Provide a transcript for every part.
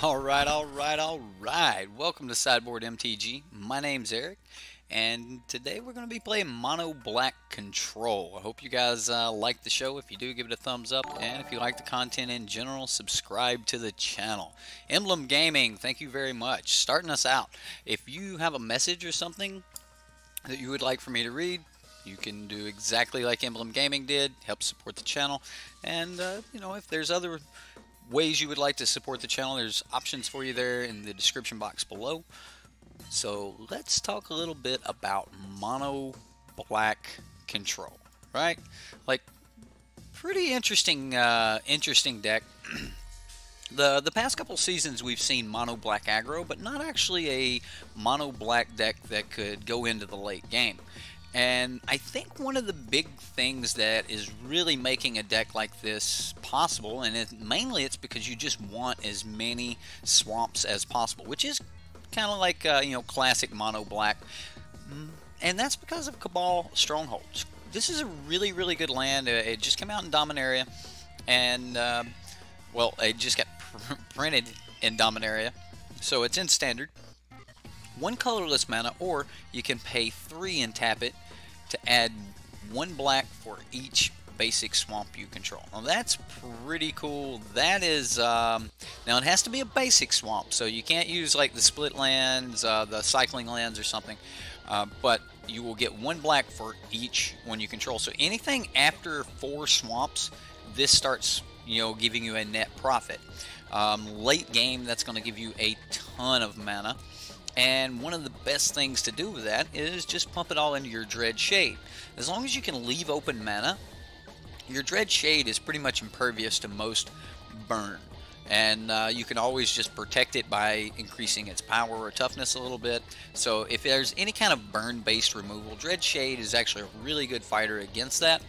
Alright. Welcome to SideboardMTG. My name's Eric, and today we're going to be playing Mono Black Control. I hope you guys like the show. If you do, give it a thumbs up, and if you like the content in general, subscribe to the channel. Emblem Gaming, thank you very much. Starting us out. If you have a message or something that you would like for me to read, you can do exactly like Emblem Gaming did. Help support the channel, and you know, if there's other ways you would like to support the channel, there's options for you there in the description box below. So let's talk a little bit about Mono Black Control, right? Like, pretty interesting interesting deck. The past couple seasons we've seen Mono Black aggro, but not actually a Mono Black deck that could go into the late game. And I think one of the big things that is really making a deck like this possible, and mainly it's because you just want as many swamps as possible, which is kind of like you know, classic Mono Black, and that's because of Cabal Strongholds. This is a really good land. It just came out in Dominaria, and well, it just got printed in Dominaria, so it's in Standard. One colorless mana, or you can pay 3 and tap it to add 1 black for each basic swamp you control. Now that's pretty cool. That is now it has to be a basic swamp, so you can't use like the split lands, the cycling lands or something, but you will get 1 black for each one you control. So anything after 4 swamps, this starts, you know, giving you a net profit. Late game, that's going to give you a ton of mana. And one of the best things to do with that is just pump it all into your Dread Shade. As long as you can leave open mana, your Dread Shade is pretty much impervious to most burn. And you can always just protect it by increasing its power or toughness a little bit. So if there's any kind of burn-based removal, Dread Shade is actually a really good fighter against that.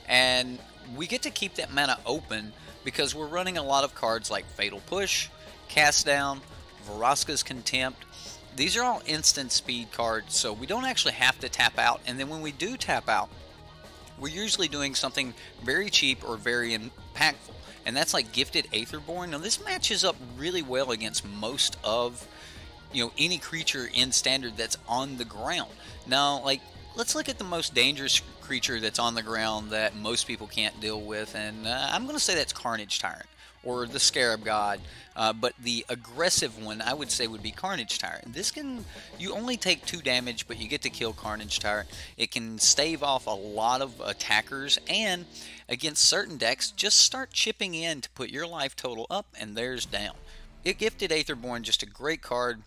And we get to keep that mana open because we're running a lot of cards like Fatal Push, Cast Down, Vraska's Contempt. These are all instant speed cards, so we don't actually have to tap out. And then when we do tap out, we're usually doing something very cheap or very impactful. And that's like Gifted Aetherborn. Now this matches up really well against most of, you know, any creature in Standard that's on the ground. Now, like, let's look at the most dangerous creature that's on the ground that most people can't deal with, and I'm going to say that's Carnage Tyrant, or the Scarab God, but the aggressive one I would say would be Carnage Tyrant. This can, you only take 2 damage, but you get to kill Carnage Tyrant. It can stave off a lot of attackers, and against certain decks, just start chipping in to put your life total up, and there's down. Gifted Aetherborn, just a great card.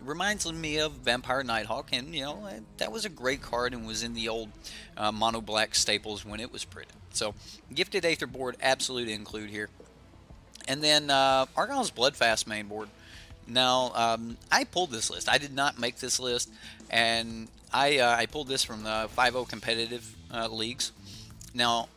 Reminds me of Vampire Nighthawk, and you know, that was a great card and was in the old Mono Black staples when it was printed. So Gifted Aetherborn, absolutely include here. And then Argyle's Bloodfast main board. Now, I pulled this list. I did not make this list, and I pulled this from the 5.0 competitive leagues. Now,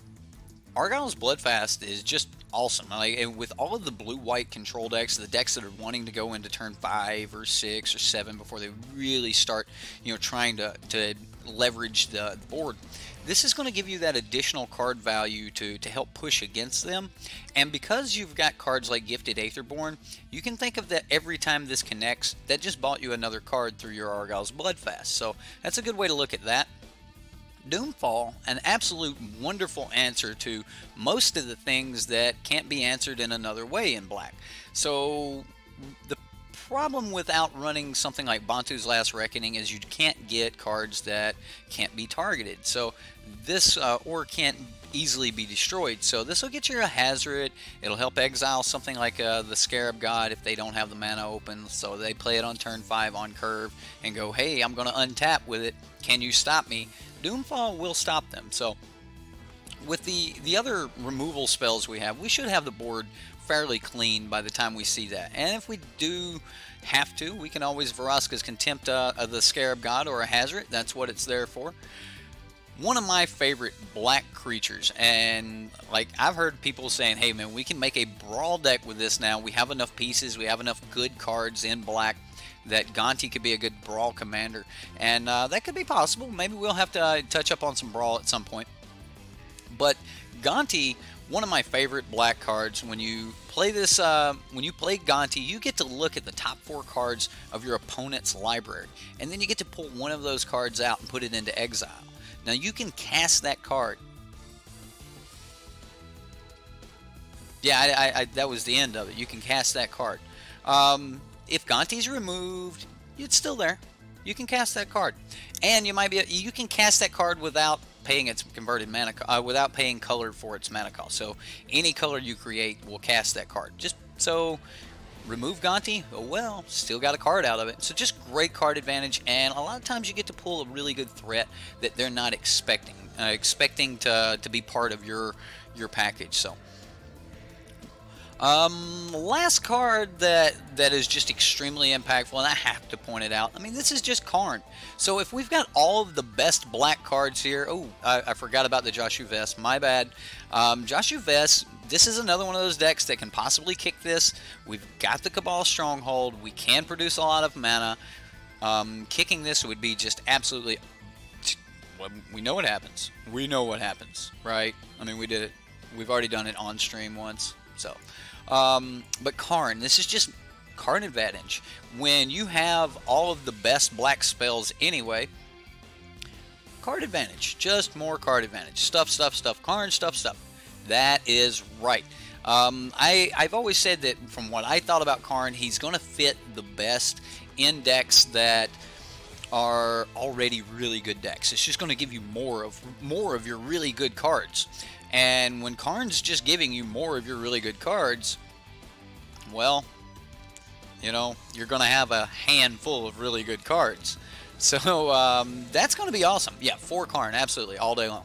Argyle's Bloodfast is just awesome. Like, and with all of the blue-white control decks, the decks that are wanting to go into turn 5 or 6 or 7 before they really start, you know, trying to leverage the board, this is going to give you that additional card value to help push against them. And because you've got cards like Gifted Aetherborn, you can think of that every time this connects, that just bought you another card through your Argyle's Bloodfast. So that's a good way to look at that. Doomfall, an absolute wonderful answer to most of the things that can't be answered in another way in black. So the problem with outrunning something like Bantu's Last Reckoning is you can't get cards that can't be targeted. So this or can't easily be destroyed. So this will get you a Hazard. It'll help exile something like the Scarab God if they don't have the mana open. So they play it on turn 5 on curve and go, hey, I'm going to untap with it. Can you stop me? Doomfall will stop them. So with the other removal spells we have, we should have the board fairly clean by the time we see that. And if we do have to, we can always Vraska's Contempt of the Scarab God or a Hazard. That's what it's there for. One of my favorite black creatures, and like I've heard people saying, hey man, we can make a brawl deck with this now. We have enough pieces, we have enough good cards in black that Gonti could be a good brawl commander, and that could be possible. Maybe we'll have to touch up on some brawl at some point. But Gonti, one of my favorite black cards. When you play this, when you play Gonti, you get to look at the top 4 cards of your opponent's library, and then you get to pull one of those cards out and put it into exile. Now you can cast that card. Yeah, that was the end of it. You can cast that card. If Gonti's removed, it's still there. You can cast that card, and you can cast that card without paying its converted mana, without paying color for its mana cost. So any color you create will cast that card. Just so. Remove Gonti, oh well, still got a card out of it. So just great card advantage, and a lot of times you get to pull a really good threat that they're not expecting to be part of your package. So last card that is just extremely impactful, and I have to point it out. I mean, this is just Karn. So if we've got all of the best black cards here, oh, I forgot about the Joshu Vest, my bad. Joshu Vest, this is another one of those decks that can possibly kick this. We've got the Cabal Stronghold. We can produce a lot of mana. Kicking this would be just absolutely... Well, we know what happens. We know what happens, right? I mean, we did it. We've already done it on stream once. So, but Karn, this is just card advantage. When you have all of the best black spells anyway, card advantage. Just more card advantage. Stuff, Karn, stuff. That is right. I've always said that from what I thought about Karn, he's going to fit the best in decks that are already really good decks. It's just going to give you more of your really good cards. And when Karn's just giving you more of your really good cards, well, you know, you're going to have a handful of really good cards. So that's going to be awesome. Yeah, for Karn, absolutely, all day long.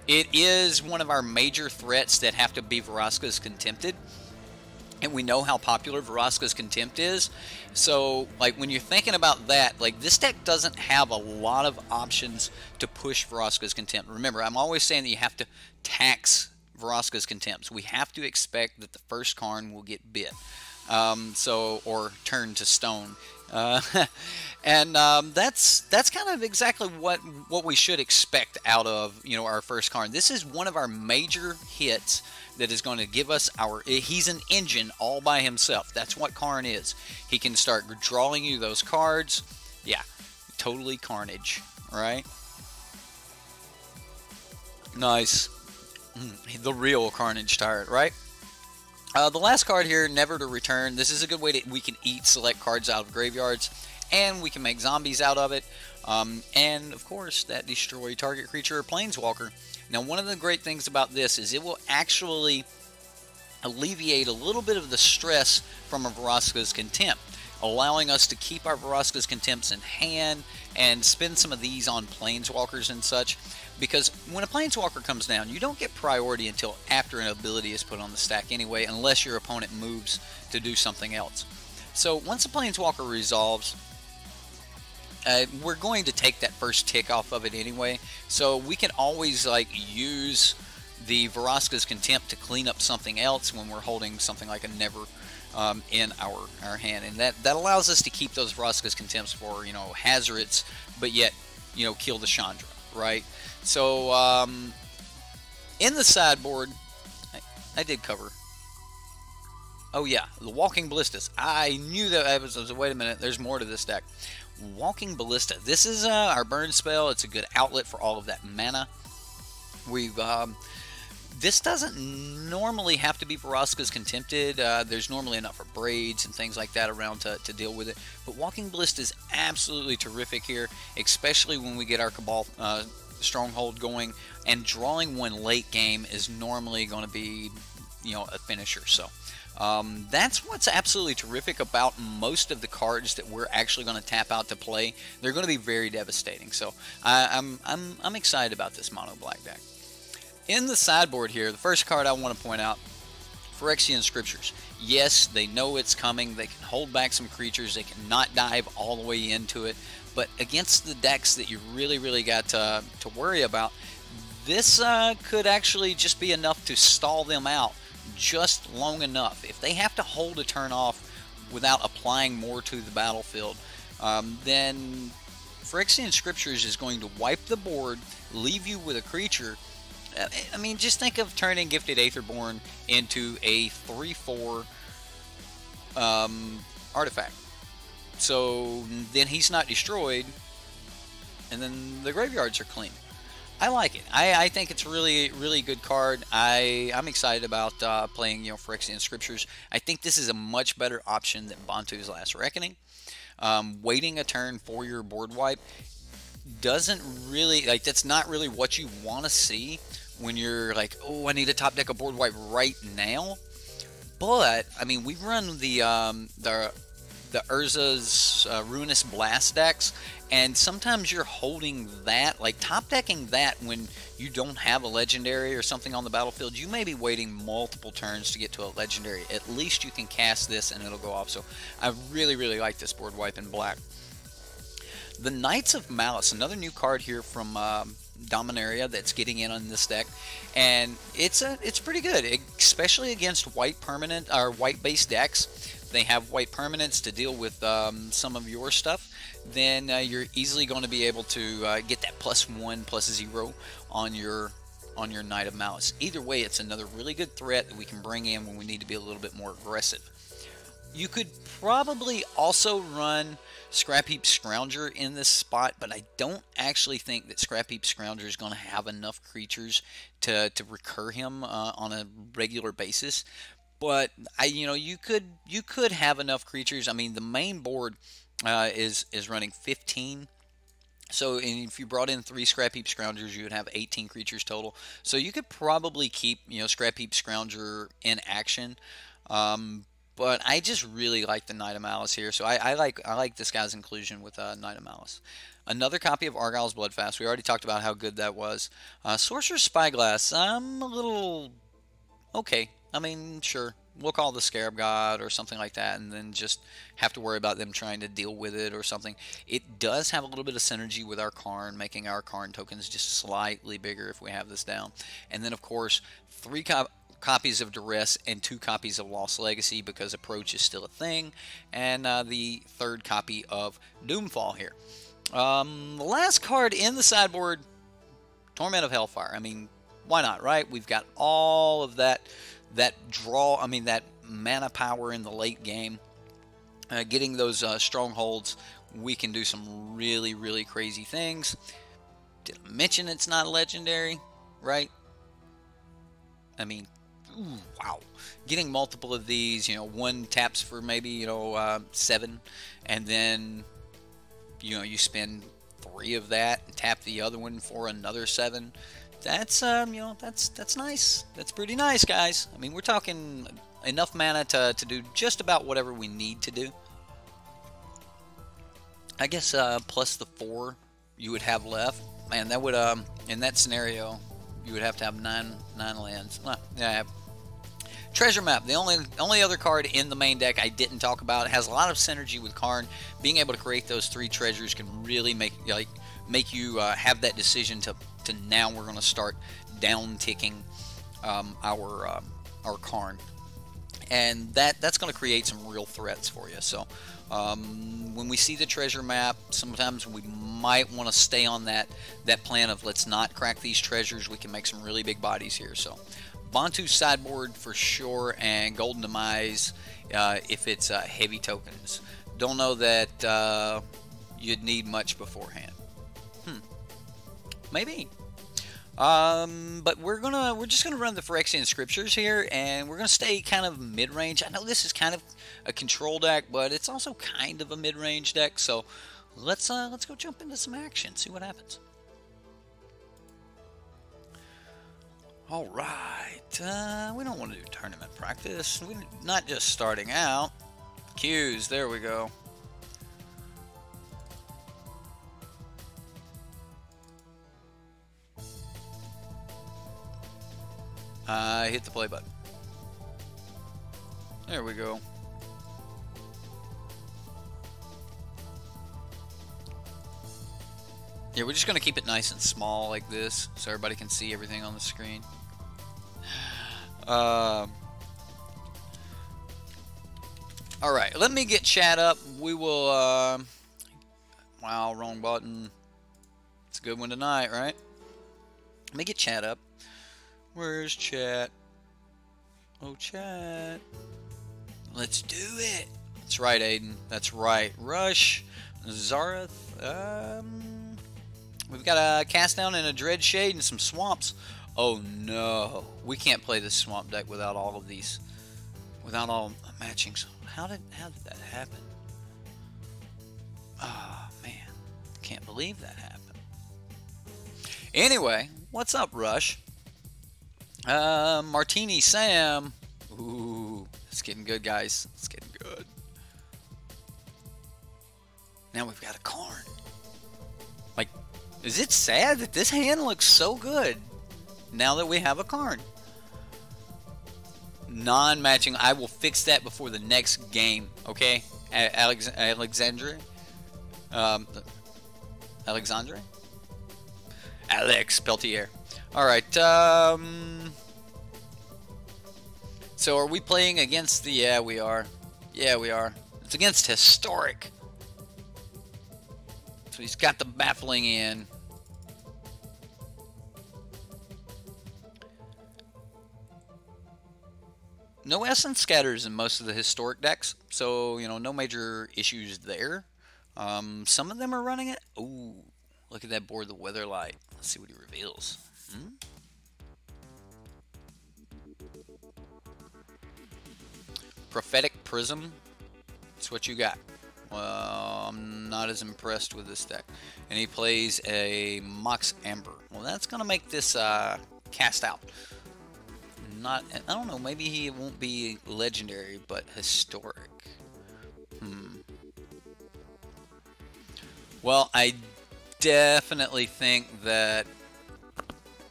It is one of our major threats that have to be Vraska's Contempted. And we know how popular Vraska's Contempt is. So, like, when you're thinking about that, like, this deck doesn't have a lot of options to push Vraska's Contempt. Remember, I'm always saying that you have to tax Vraska's Contempt. We have to expect that the first Karn will get bit. Or turned to stone. And that's kind of exactly what we should expect out of, you know, our first Karn. This is one of our major hits that is going to give us he's an engine all by himself. That's what Karn is. He can start drawing you those cards. Yeah, totally carnage, right? Nice. The real Carnage Tyrant, right? The last card here, Never to Return. This is a good way we can eat select cards out of graveyards, and we can make zombies out of it. And of course, that destroy target creature or planeswalker. Now, one of the great things about this is it will actually alleviate a little bit of the stress from a Vraska's Contempt, allowing us to keep our Vraska's Contempts in hand and spend some of these on planeswalkers and such. Because when a planeswalker comes down, you don't get priority until after an ability is put on the stack anyway, unless your opponent moves to do something else. So once a planeswalker resolves, we're going to take that first tick off of it anyway. So we can always like use the Vraska's Contempt to clean up something else when we're holding something like a Never in our hand, and that allows us to keep those Vraska's Contempts for, you know, hazards, but yet, you know, kill the Chandra, right? So in the sideboard, I did cover. Oh yeah, the Walking Ballistas. I knew that I was wait a minute, there's more to this deck. Walking Ballista. This is our burn spell. It's a good outlet for all of that mana. We've this doesn't normally have to be Vraska's Contempted. There's normally enough for Braids and things like that around to deal with it. But Walking Ballista is absolutely terrific here, especially when we get our Cabal Stronghold going. And drawing one late game is normally going to be, you know, a finisher. So that's what's absolutely terrific about most of the cards that we're actually going to tap out to play. They're going to be very devastating. So I'm excited about this mono black deck. In the sideboard here, the first card I want to point out, Phyrexian Scriptures. Yes, they know it's coming. They can hold back some creatures. They cannot dive all the way into it. But against the decks that you really got to worry about, this could actually just be enough to stall them out just long enough. If they have to hold a turn off without applying more to the battlefield, then Phyrexian Scriptures is going to wipe the board, leave you with a creature. I mean, just think of turning Gifted Aetherborn into a 3/4 artifact. So then he's not destroyed, and then the graveyards are clean. I like it. I think it's a really good card. I'm excited about playing, you know, Phyrexian Scriptures. I think this is a much better option than Bantu's Last Reckoning. Waiting a turn for your board wipe doesn't really, like, that's not really what you want to see when you're like, oh, I need to top deck a board wipe right now. But I mean, we run the Urza's Ruinous Blast decks, and sometimes you're holding that, like top decking that when you don't have a legendary or something on the battlefield. You may be waiting multiple turns to get to a legendary. At least you can cast this and it'll go off. So I really like this board wipe in black. The Knights of Malice, another new card here from Dominaria that's getting in on this deck, and it's pretty good, especially against white permanent or white based decks. They have white permanents to deal with some of your stuff. Then you're easily going to be able to get that +1/+0 on your Knight of Malice. Either way, it's another really good threat that we can bring in when we need to be a little bit more aggressive. You could probably also run Scrap Heap Scrounger in this spot, but I don't actually think that Scrap Heap Scrounger is going to have enough creatures to recur him on a regular basis. But you could have enough creatures. I mean, the main board is running 15. So if you brought in 3 Scrap Heap Scroungers, you would have 18 creatures total. So you could probably keep, Scrap Heap Scrounger in action. But I just really like the Knight of Malice here, so I like this guy's inclusion with Knight of Malice. Another copy of Argyle's Bloodfast. We already talked about how good that was. Sorcerer's Spyglass. I'm a little okay. I mean, sure, we'll call the Scarab God or something like that, and then just have to worry about them trying to deal with it or something. It does have a little bit of synergy with our Karn, making our Karn tokens just slightly bigger if we have this down. And then, of course, 3 copies of Duress and 2 copies of Lost Legacy, because Approach is still a thing, and the 3rd copy of Doomfall here. The last card in the sideboard, Torment of Hellfire. I mean, why not, right? We've got all of that draw, that mana power in the late game. Getting those strongholds, we can do some really crazy things. Did I mention it's not legendary, right? I mean, ooh, wow. Getting multiple of these, 1 taps for maybe, 7, and then, you spend 3 of that and tap the other one for another 7. That's, that's nice. That's pretty nice, guys. I mean, we're talking enough mana to do just about whatever we need to do. I guess, plus the 4 you would have left. Man, that would, in that scenario, you would have to have 9 lands. Well, yeah. Treasure Map, the only other card in the main deck I didn't talk about. It has a lot of synergy with Karn. Being able to create those 3 treasures can really make you have that decision to now we're going to start down ticking our Karn, and that's going to create some real threats for you. So when we see the treasure map, sometimes we might want to stay on that plan of let's not crack these treasures. We can make some really big bodies here. So Bantu sideboard for sure, and Golden Demise if it's heavy tokens. Don't know that you'd need much beforehand. Maybe. But we're just gonna run the Phyrexian Scriptures here, and we're gonna stay kind of mid-range. I know this is kind of a control deck, but it's also kind of a mid-range deck. So let's go jump into some action, see what happens. All right, we don't want to do tournament practice. We're not just starting out. Cues, there we go. Hit the play button. There we go. Yeah, we're just going to keep it nice and small like this so everybody can see everything on the screen. Alright, let me get chat up. We will, wow, wrong button. It's a good one tonight, right? Let me get chat up. Where's chat? Oh, chat. Let's do it. That's right, Aiden. That's right. Rush, Zareth. We've got a cast down and a dread shade and some swamps. Oh no, we can't play this swamp deck without all of these, without all matchings. How did that happen? Oh man, can't believe that happened. Anyway, what's up, Rush? Martini Sam. Ooh, it's getting good, guys. It's getting good. Now we've got a Karn. Like, is it sad that this hand looks so good now that we have a Karn? Non-matching. I will fix that before the next game, okay? Alexandre? Alexandre? Alex Peltier. Alright, so are we playing against the... Yeah, we are. Yeah, we are. It's against Historic. So he's got the baffling in. No Essence Scatters in most of the Historic decks, so, you know, no major issues there. Some of them are running it. Ooh, look at that board, the Weatherlight. Let's see what he reveals. Prophetic Prism. That's what you got. Well, I'm not as impressed with this deck. And he plays a Mox Amber. Well, that's going to make this cast out. Not, I don't know, maybe he won't be legendary, but historic. Well, I definitely think that...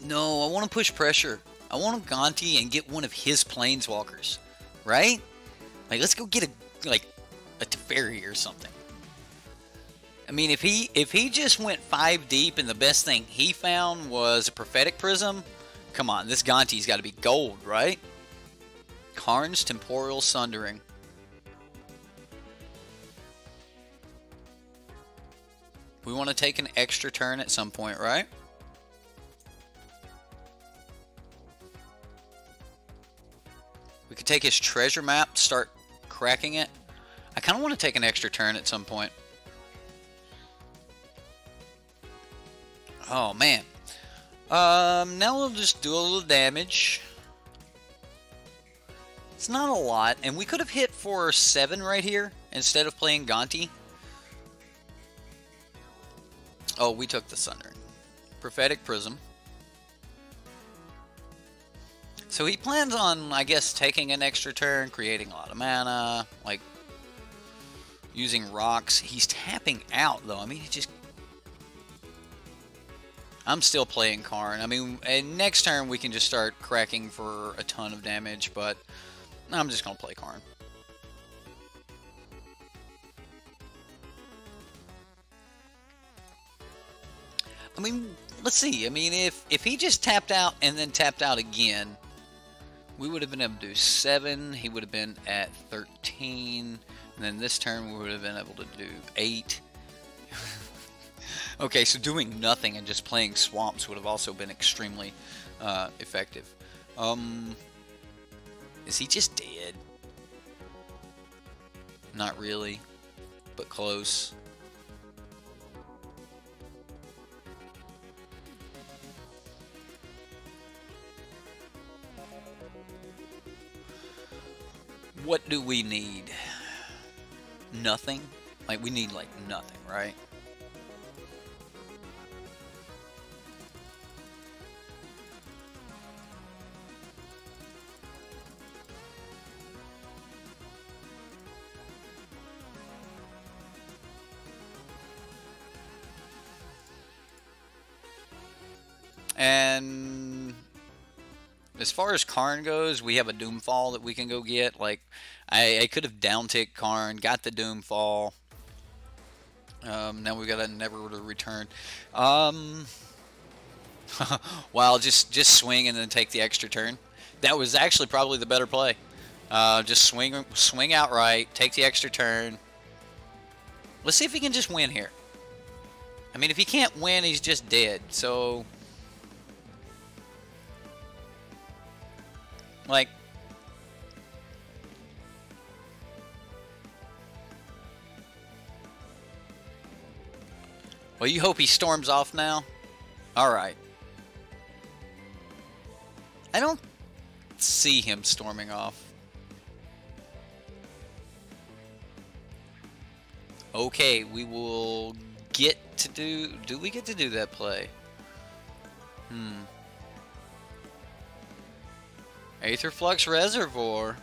No, I want to push pressure. I want to Gonti and get one of his planeswalkers. Right? Like, let's go get a Teferi or something. I mean, if he just went 5 deep and the best thing he found was a Prophetic Prism, come on, this Gonti's got to be gold, right? Karn's Temporal Sundering. We want to take an extra turn at some point, right? We could take his treasure map, start cracking it. I kind of want to take an extra turn at some point. Oh, man. Now we'll just do a little damage. It's not a lot, and we could have hit for 7 right here instead of playing Gonti. Oh, we took the Sundering. Prophetic Prism. So he plans on, I guess, taking an extra turn, creating a lot of mana, like using rocks. He's tapping out, though. I mean, he just... I'm still playing Karn. I mean, and next turn we can just start cracking for a ton of damage, but I'm just going to play Karn. I mean, let's see. I mean, if he just tapped out and then tapped out again, we would have been able to do 7. He would have been at 13. And then this turn we would have been able to do 8. Okay, so doing nothing and just playing swamps would have also been extremely effective. Is he just dead? Not really, but close. What do we need? Nothing? Like, we need, like, nothing, right? And as far as Karn goes, we have a Doomfall that we can go get. Like, I could have down-ticked Karn, got the Doomfall. Now we got a Never to Return. Well, just swing and then take the extra turn. That was actually probably the better play. Just swing outright, take the extra turn. Let's see if he can just win here. I mean, if he can't win, he's just dead. So, like, well, you hope he storms off now. All right. I don't see him storming off. Okay, we will get to do we get to do that play? Aetherflux Reservoir.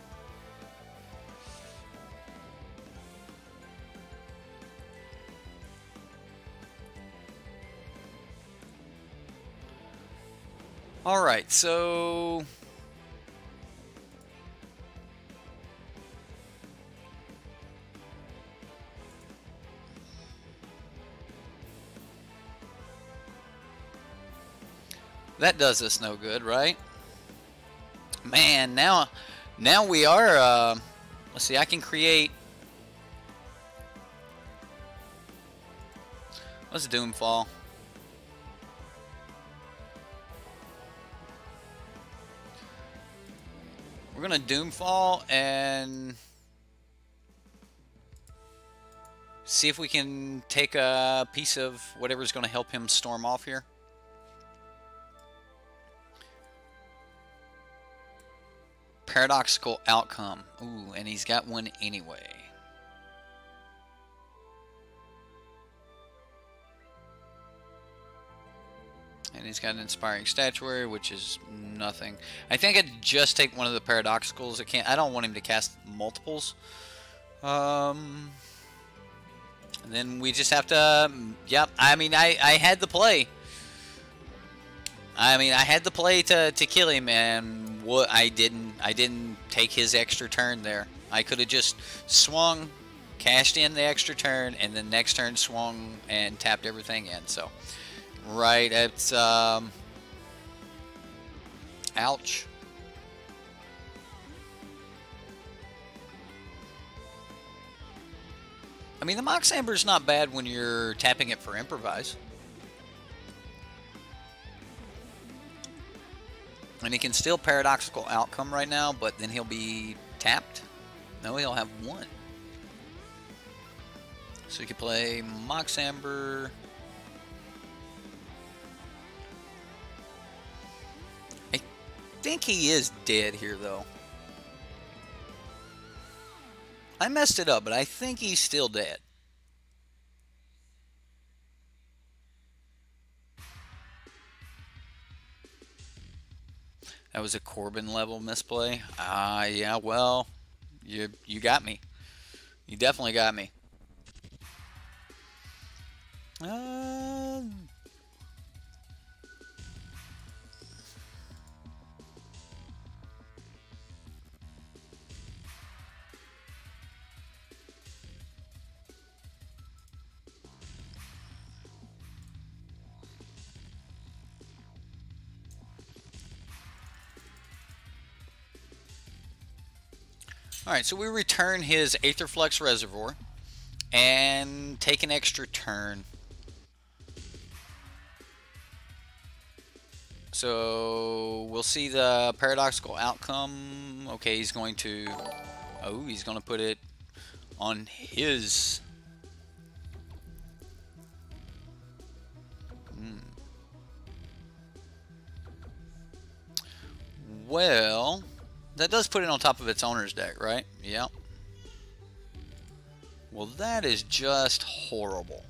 Alright, so that does us no good, right? Man, now we are, let's see, I can create, let's Doomfall. We're gonna Doomfall and see if we can take a piece of whatever's gonna help him storm off here. Paradoxical Outcome. Ooh, and he's got one anyway. And he's got an Inspiring Statuary, which is nothing. I think I'd just take one of the Paradoxicals. I don't want him to cast multiples. And then we just have to... Yep, I mean, I had the play. I mean, I had the play to kill him, and what I didn't take his extra turn there. I could have just swung, cashed in the extra turn, and then next turn swung and tapped everything in. So, right, it's ouch. I mean, the Mox Amber's not bad when you're tapping it for improvise. And he can still Paradoxical Outcome right now, but then he'll be tapped. No, he'll have one. So he can play Mox Amber. I think he is dead here, though. I messed it up, but I think he's still dead. That was a Corbin level misplay. Yeah, well, you got me. You definitely got me. Alright, so we return his Aetherflux Reservoir and take an extra turn. So we'll see the Paradoxical Outcome. Okay, he's going to... Oh, he's going to put it on his... Well... That does put it on top of its owner's deck, right? Yep. Well, that is just horrible.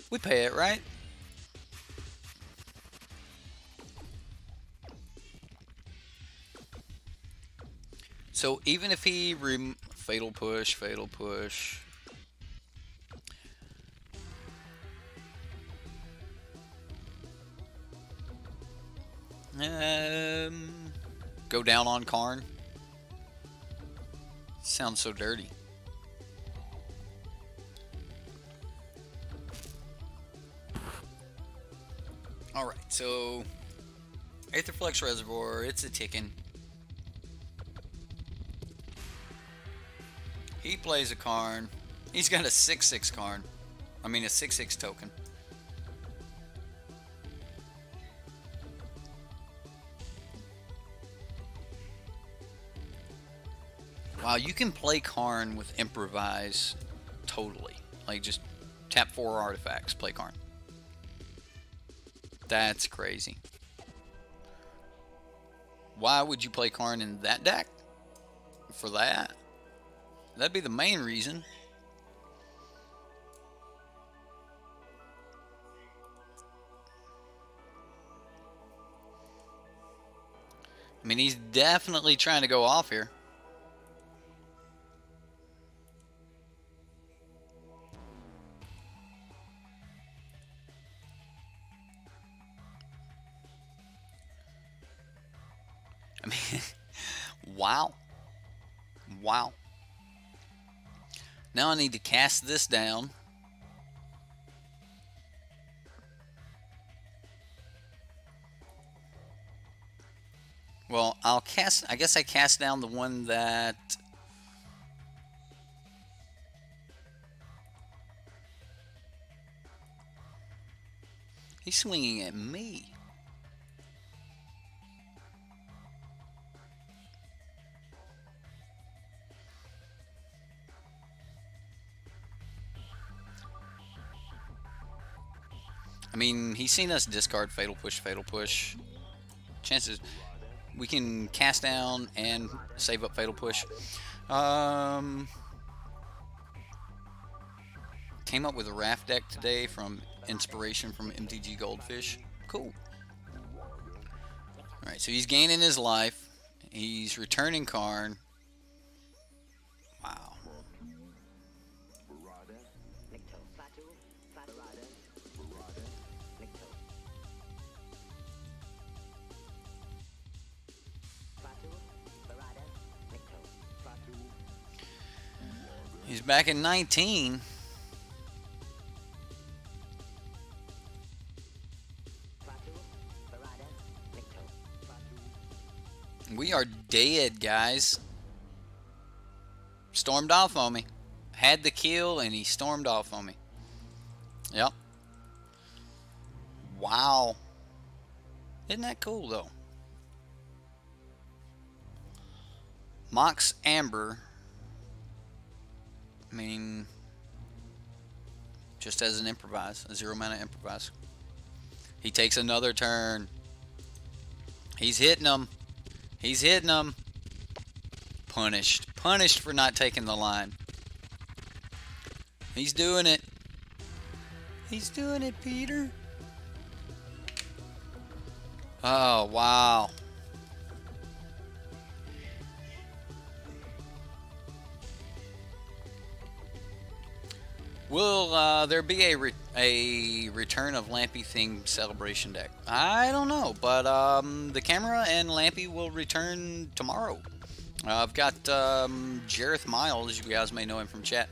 We pay it, right? So even if he fatal push, fatal push. Go down on Karn. Sounds so dirty. Alright, so Aetherflux Reservoir, it's a ticking. He plays a Karn. He's got a 6/6 Karn. I mean a 6/6 token. Wow, you can play Karn with Improvise totally. Like just tap 4 artifacts, play Karn. That's crazy. Why would you play Karn in that deck? For that? That'd be the main reason. I mean, he's definitely trying to go off here. I mean, wow. Wow. Now I need to cast this down. Well, I guess I cast down the one that... He's swinging at me. I mean, he's seen us discard fatal push, fatal push. Chances we can cast down and save up fatal push. Came up with a raft deck today from inspiration from MTG Goldfish. Cool. Alright, so he's gaining his life. He's returning Karn. Wow. He's back in 19. We are dead, guys. Stormed off on me. Had the kill and he stormed off on me. Yep. Wow. Isn't that cool though? Mox Amber. I mean, just as an improvise, a 0-mana improvise. He takes another turn. He's hitting them. He's hitting them. Punished. Punished for not taking the line. He's doing it. He's doing it, Peter. Oh, wow. Will there be a return of Lampy themed celebration deck? I don't know, but the camera and Lampy will return tomorrow. I've got Jareth Miles, you guys may know him from chat.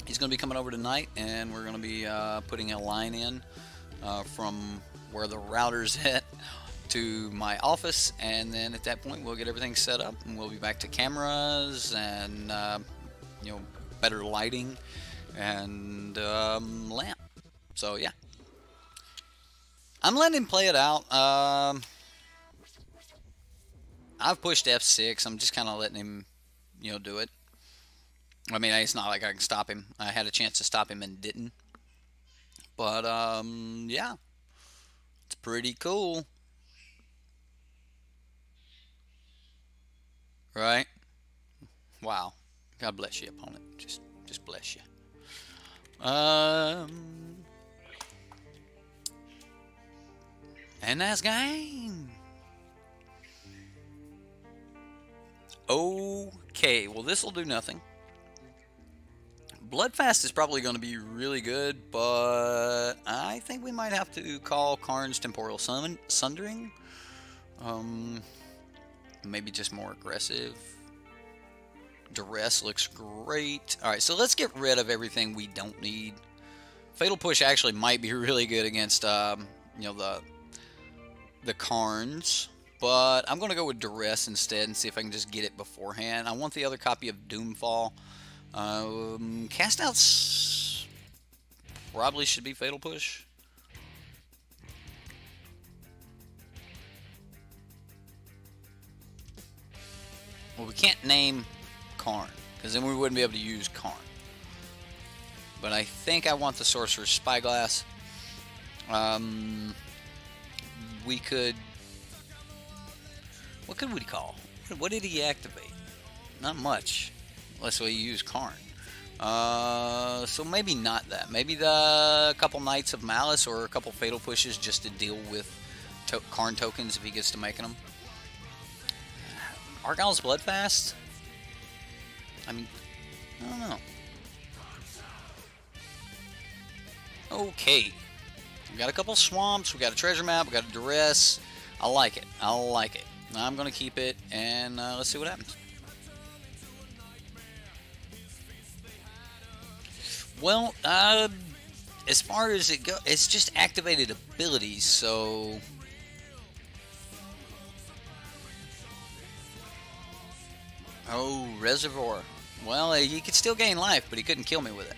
He's going to be coming over tonight, and we're going to be putting a line in from where the router's at to my office, and then at that point we'll get everything set up, and we'll be back to cameras and you know, better lighting and lamp. So yeah, I'm letting him play it out. I've pushed F6. I'm just kind of letting him, do it. I mean, it's not like I can stop him. I had a chance to stop him and didn't. But, yeah. It's pretty cool. Right? Wow. God bless you, opponent. Just bless you. And that's game. Okay, well this will do nothing. Bloodfast is probably going to be really good, but I think we might have to call Karn's Temporal Sundering. Maybe just more aggressive. Duress looks great. Alright, so let's get rid of everything we don't need. Fatal Push actually might be really good against, the Karns. But I'm going to go with Duress instead and see if I can just get it beforehand. I want the other copy of Doomfall. Cast outs probably should be Fatal Push. Well, we can't name Karn, because then we wouldn't be able to use Karn. But I think I want the Sorcerer's Spyglass. We could... What could we call? What did he activate? Not much. Unless we use Karn. So maybe not that. Maybe the couple Knights of Malice or a couple Fatal Pushes just to deal with Karn tokens if he gets to making them. Argyle's Bloodfast? I mean, I don't know. Okay. We got a couple swamps, we got a treasure map, we got a duress. I like it. I like it. I'm going to keep it, and let's see what happens. Well, as far as it goes, it's just activated abilities, so... Oh, Reservoir. Well, he could still gain life, but he couldn't kill me with it.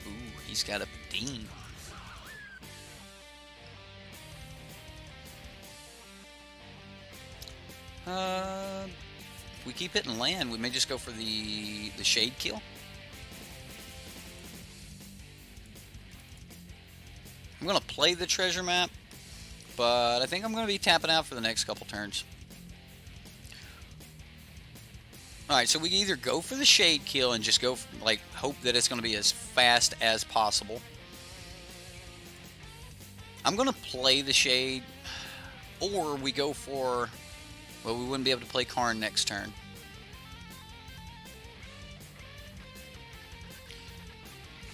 Ooh, he's got a beam. If we keep hitting land, we may just go for the shade kill. I'm going to play the treasure map, but I think I'm going to be tapping out for the next couple turns. Alright, so we can either go for the shade kill and just go, like, hope that it's going to be as fast as possible. I'm going to play the shade, or we go for... Well, we wouldn't be able to play Karn next turn.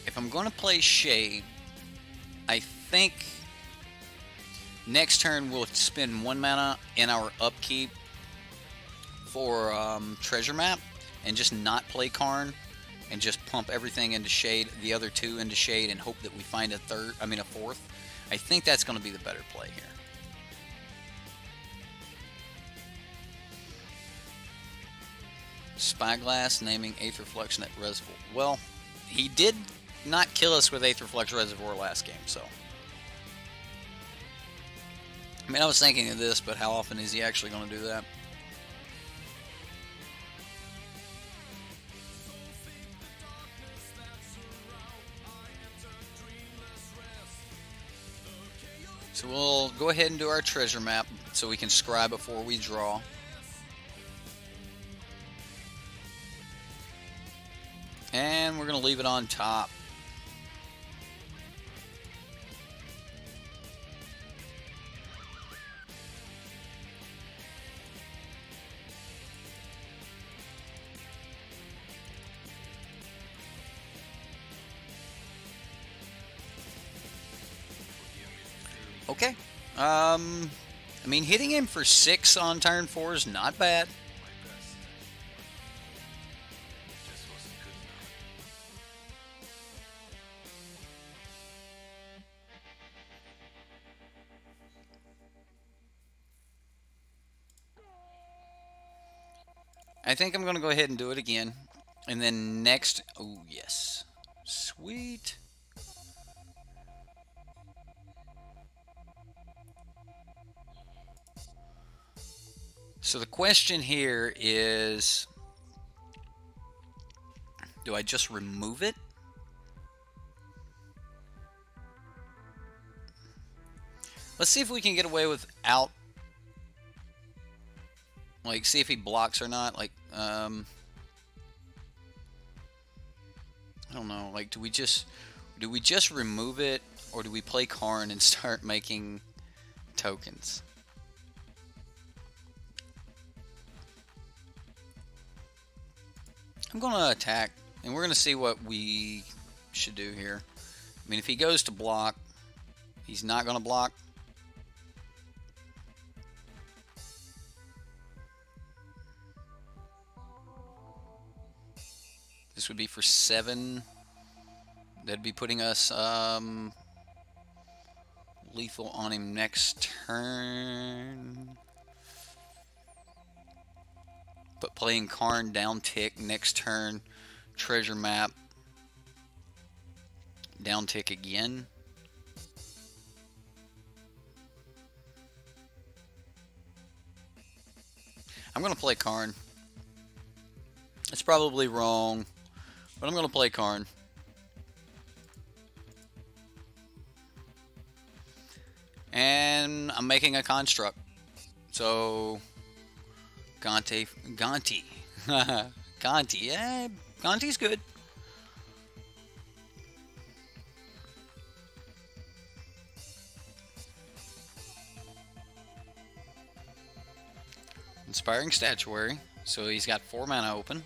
If I'm going to play Shade, I think next turn we'll spend 1 mana in our upkeep for Treasure Map and just not play Karn and just pump everything into Shade, the other 2 into Shade, and hope that we find a fourth. I think that's going to be the better play here. Spyglass naming Aetherflux Net Reservoir. Well, he did not kill us with Aetherflux Reservoir last game, so. I mean, I was thinking of this, but how often is he actually going to do that? So we'll go ahead and do our treasure map so we can scry before we draw. And we're going to leave it on top. Okay. I mean, hitting him for 6 on turn 4 is not bad. I think I'm going to go ahead and do it again. And then next... Oh, yes. Sweet. So the question here is, do I just remove it? Let's see if we can get away without, like, see if he blocks or not. Like, I don't know. Like, do we just remove it, or do we play Karn and start making tokens? I'm gonna attack, and we're gonna see what we should do here. I mean, if he goes to block, he's not gonna block. This would be for 7. That'd be putting us lethal on him next turn. But playing Karn down tick next turn. Treasure map. Down tick again. I'm going to play Karn. It's probably wrong, but I'm going to play Karn. And I'm making a construct. So, Gonti. Gonti, yeah, Gonti's good. Inspiring Statuary. So he's got 4 mana open.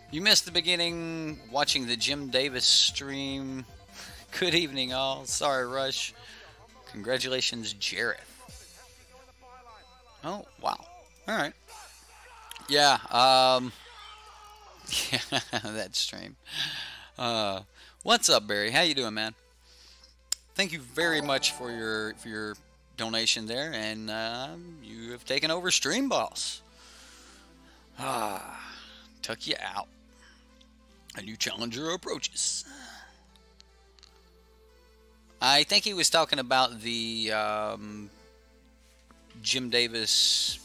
You missed the beginning watching the Jim Davis stream. Good evening, all. Sorry, Rush. Congratulations, Jareth. Oh, wow. Alright. Yeah, yeah, that stream. What's up, Barry? How you doing, man? Thank you very much for your donation there, and you have taken over Stream Boss. Took you out. A new challenger approaches. I think he was talking about the Jim Davis's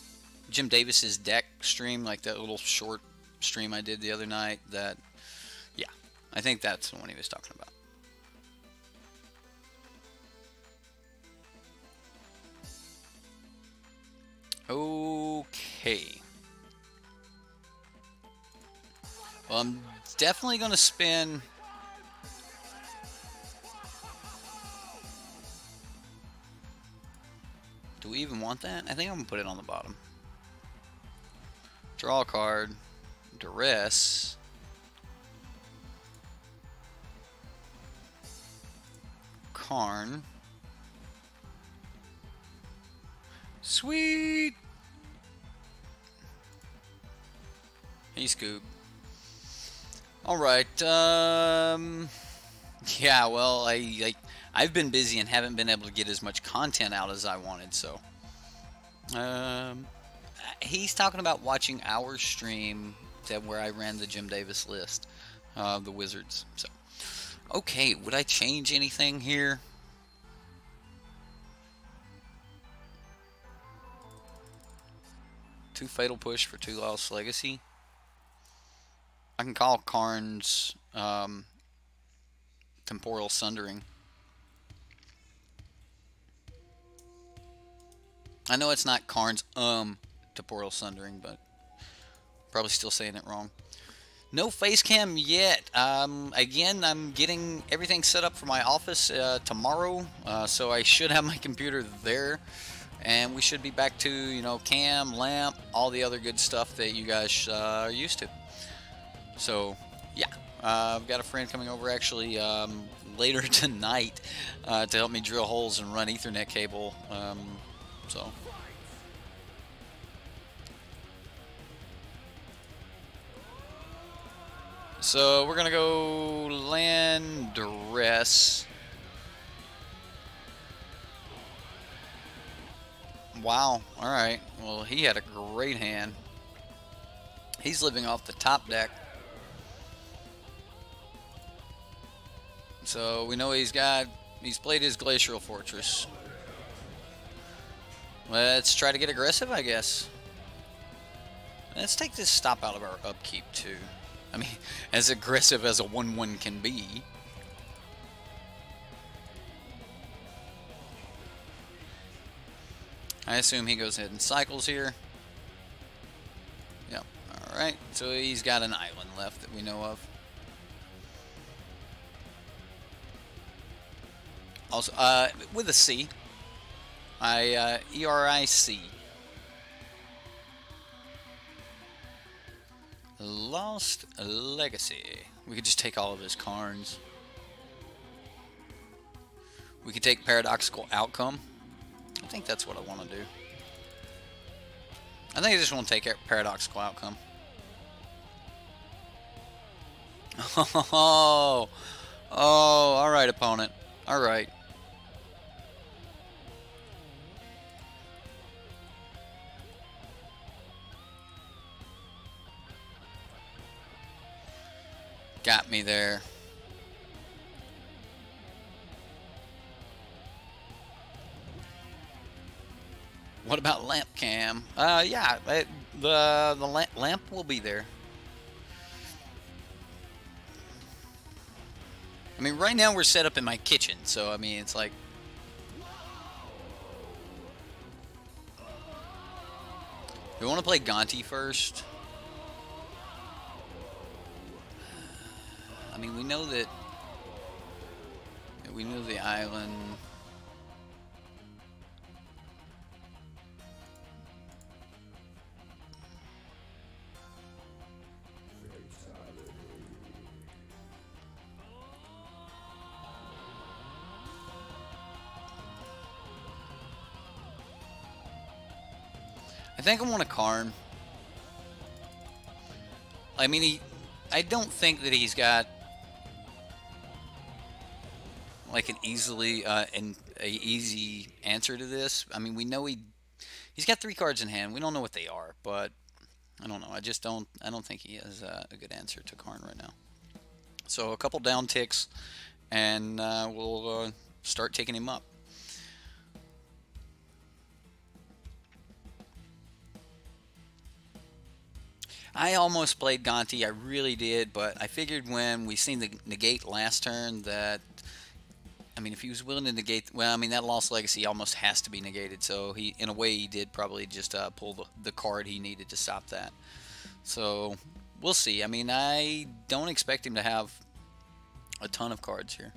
deck stream, like that little short stream I did the other night. That, yeah, I think that's the one he was talking about. Okay. Well, I'm definitely going to spin. Do we even want that? I think I'm going to put it on the bottom. Draw a card. Duress. Karn. Sweet! Hey, Scoop. Alright, yeah, well, I've been busy and haven't been able to get as much content out as I wanted, so. He's talking about watching our stream where I ran the Jim Davis list, the Wizards, so. Okay, would I change anything here? Two Fatal Push for 2 Lost Legacy. I can call Karn's Temporal Sundering. I know it's not Karn's Temporal Sundering, but probably still saying it wrong. No face cam yet. Again, I'm getting everything set up for my office tomorrow, so I should have my computer there. And we should be back to, you know, cam, lamp, all the other good stuff that you guys are used to. So, yeah, I've got a friend coming over actually later tonight to help me drill holes and run Ethernet cable. So we're going to go land duress. Wow, alright. Well, he had a great hand. He's living off the top deck. So we know he's played his Glacial Fortress. Let's try to get aggressive, I guess. Let's take this stop out of our upkeep, too. I mean, as aggressive as a 1/1 can be. I assume he goes ahead and cycles here. Yep. Alright, so he's got an island left that we know of. Also, with a C. E-R-I-C. Lost Legacy. We could just take all of his Karns. We could take Paradoxical Outcome. I think that's what I want to do. I think I just want to take Paradoxical Outcome. Oh, alright, opponent. Alright. Got me there. What about lamp cam? Yeah, the lamp will be there. I mean, right now we're set up in my kitchen, so I mean, it's like. We want to play Gonti first. I mean, we know that we know the island. I think I want a Karn. I mean, I don't think that he's got like an easy answer to this. I mean, we know he's got 3 cards in hand. We don't know what they are, but I don't know. I don't think he has a good answer to Karn right now. So a couple down ticks, and we'll start taking him up. I almost played Gonti, I really did, but I figured when we seen the negate last turn that, I mean, if he was willing to negate, well, I mean, that Lost Legacy almost has to be negated, so he, in a way, he did probably just pull the card he needed to stop that. So, we'll see. I mean, I don't expect him to have a ton of cards here.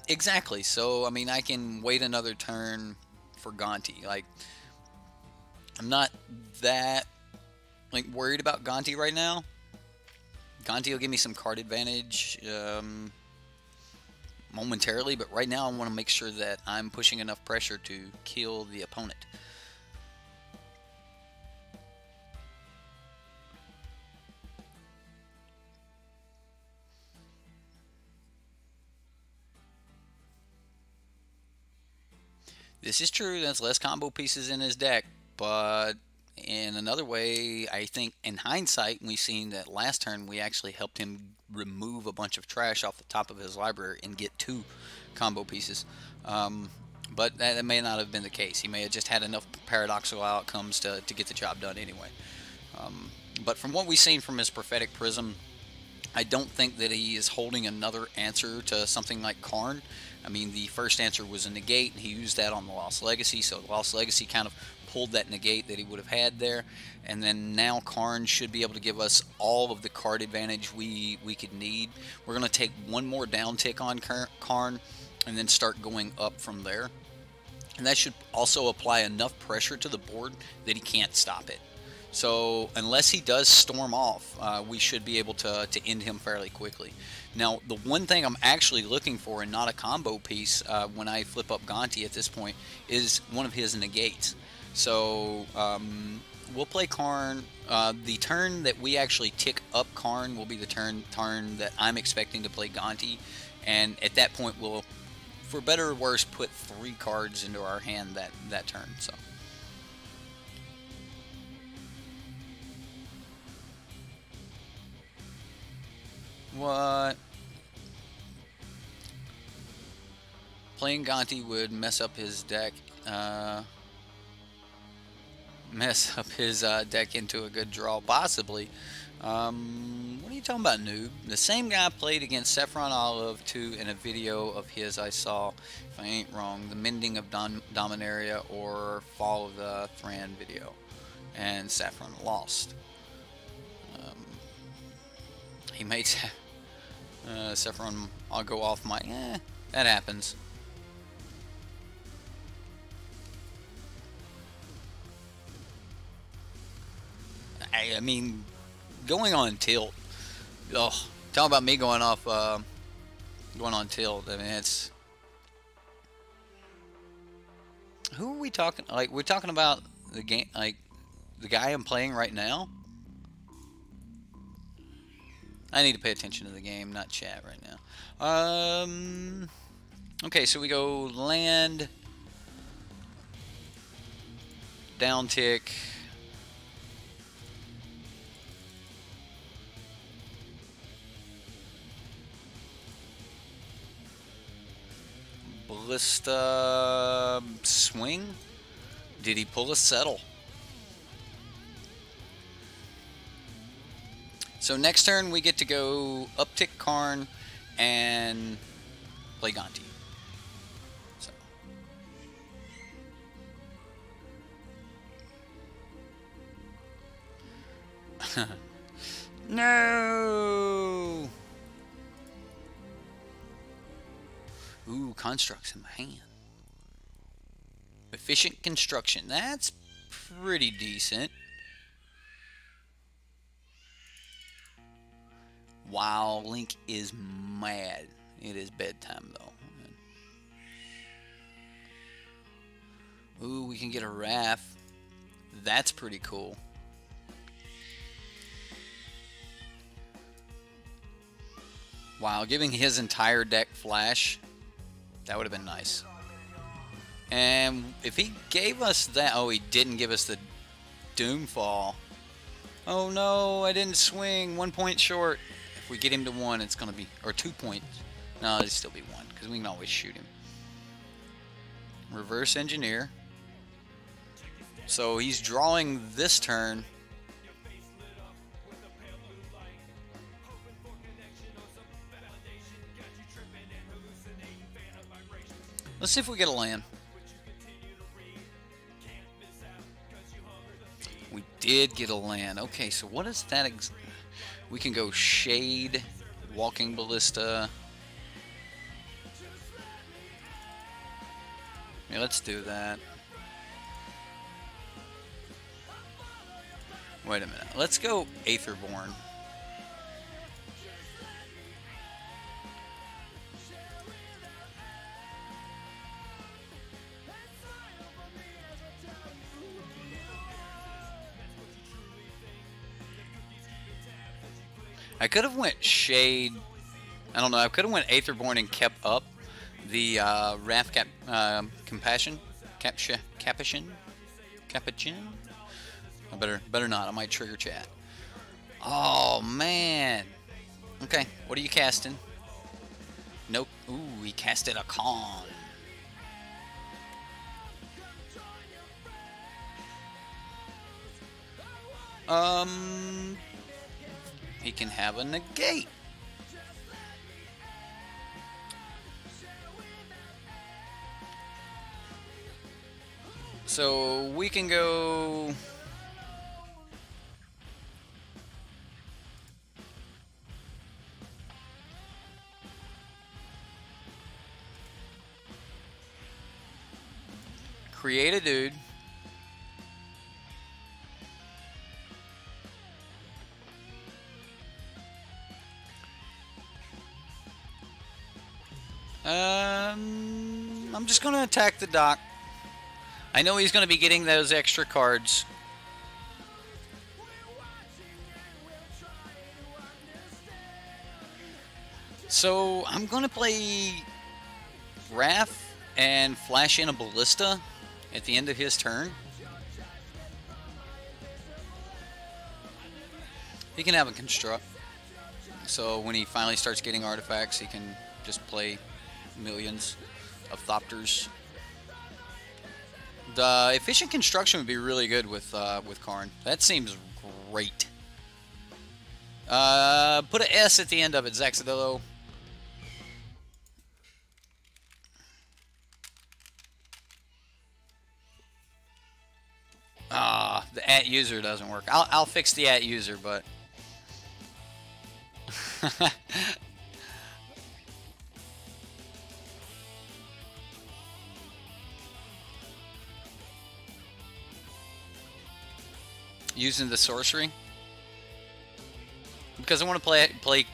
Exactly. So, I mean, I can wait another turn for Gonti. Like, I'm not that, like, worried about Gonti right now. Gonti will give me some card advantage momentarily, but right now I want to make sure that I'm pushing enough pressure to kill the opponent. This is true, there's less combo pieces in his deck, but in another way, I think in hindsight, we've seen that last turn we actually helped him remove a bunch of trash off the top of his library and get 2 combo pieces. But that may not have been the case. He may have just had enough paradoxical outcomes to get the job done anyway. But from what we've seen from his Prophetic Prism, I don't think that he is holding another answer to something like Karn. I mean, the first answer was a negate, and he used that on the Lost Legacy, so the Lost Legacy kind of pulled that negate that he would have had there, and then now Karn should be able to give us all of the card advantage we could need. We're going to take one more down tick on Karn, and then start going up from there. And that should also apply enough pressure to the board that he can't stop it. So unless he does storm off, we should be able to end him fairly quickly. Now, the one thing I'm actually looking for, and not a combo piece, when I flip up Gonti at this point, is one of his negates. So we'll play Karn. The turn that we actually tick up Karn will be the turn that I'm expecting to play Gonti, and at that point we'll, for better or worse, put 3 cards into our hand that turn. So. What? Playing Gonti would mess up his deck. Mess up his deck into a good draw, possibly. What are you talking about, noob? The same guy played against Saffron Olive 2 in a video of his I saw, if I ain't wrong, the Mending of Dominaria or Fall of the Thran video, and Saffron lost. He made Saffron, I'll go off my, that happens. I mean, going on tilt. Oh, talk about me going off, going on tilt. I mean, it's. Who are we talking? Like, we're talking about the game, like the guy I'm playing right now. I need to pay attention to the game, not chat right now. Okay, so we go land, down tick. Ballista swing. Did he pull a settle? So next turn we get to go uptick Karn and play Gonti. So. No. Ooh, constructs in my hand. Efficient construction. That's pretty decent. Wow, Link is mad. It is bedtime, though. Ooh, we can get a Wrath. That's pretty cool. Wow, giving his entire deck flash, that would have been nice. And if he gave us that, oh, he didn't give us the Doomfall. Oh no, I didn't swing. 1 point short. If we get him to 1, it's going to be, or 2 points. No, it'll still be 1, because we can always shoot him. Reverse engineer. So he's drawing this turn. Let's see if we get a land. We did get a land. Okay, so what is that? We can go Shade, Walking Ballista. Yeah, let's do that. Wait a minute. Let's go Aetherborn. I could have went Shade. I don't know. I could have went Aetherborn and kept up the Wrath Compassion. Capuchin. I better not. I might trigger chat. Oh man. Okay. What are you casting? Nope. Ooh, he casted a Con. He can have a negate. So we can go. Create a dude. I'm just going to attack the dock. I know he's going to be getting those extra cards. So I'm going to play Wrath and flash in a Ballista at the end of his turn. He can have a Construct. So when he finally starts getting artifacts, he can just play millions of Thopters. The efficient construction would be really good with Karn. That seems great. Put an S at the end of it, Zaxadillo. The @user doesn't work. I'll fix the @user, but using the sorcery because I want to play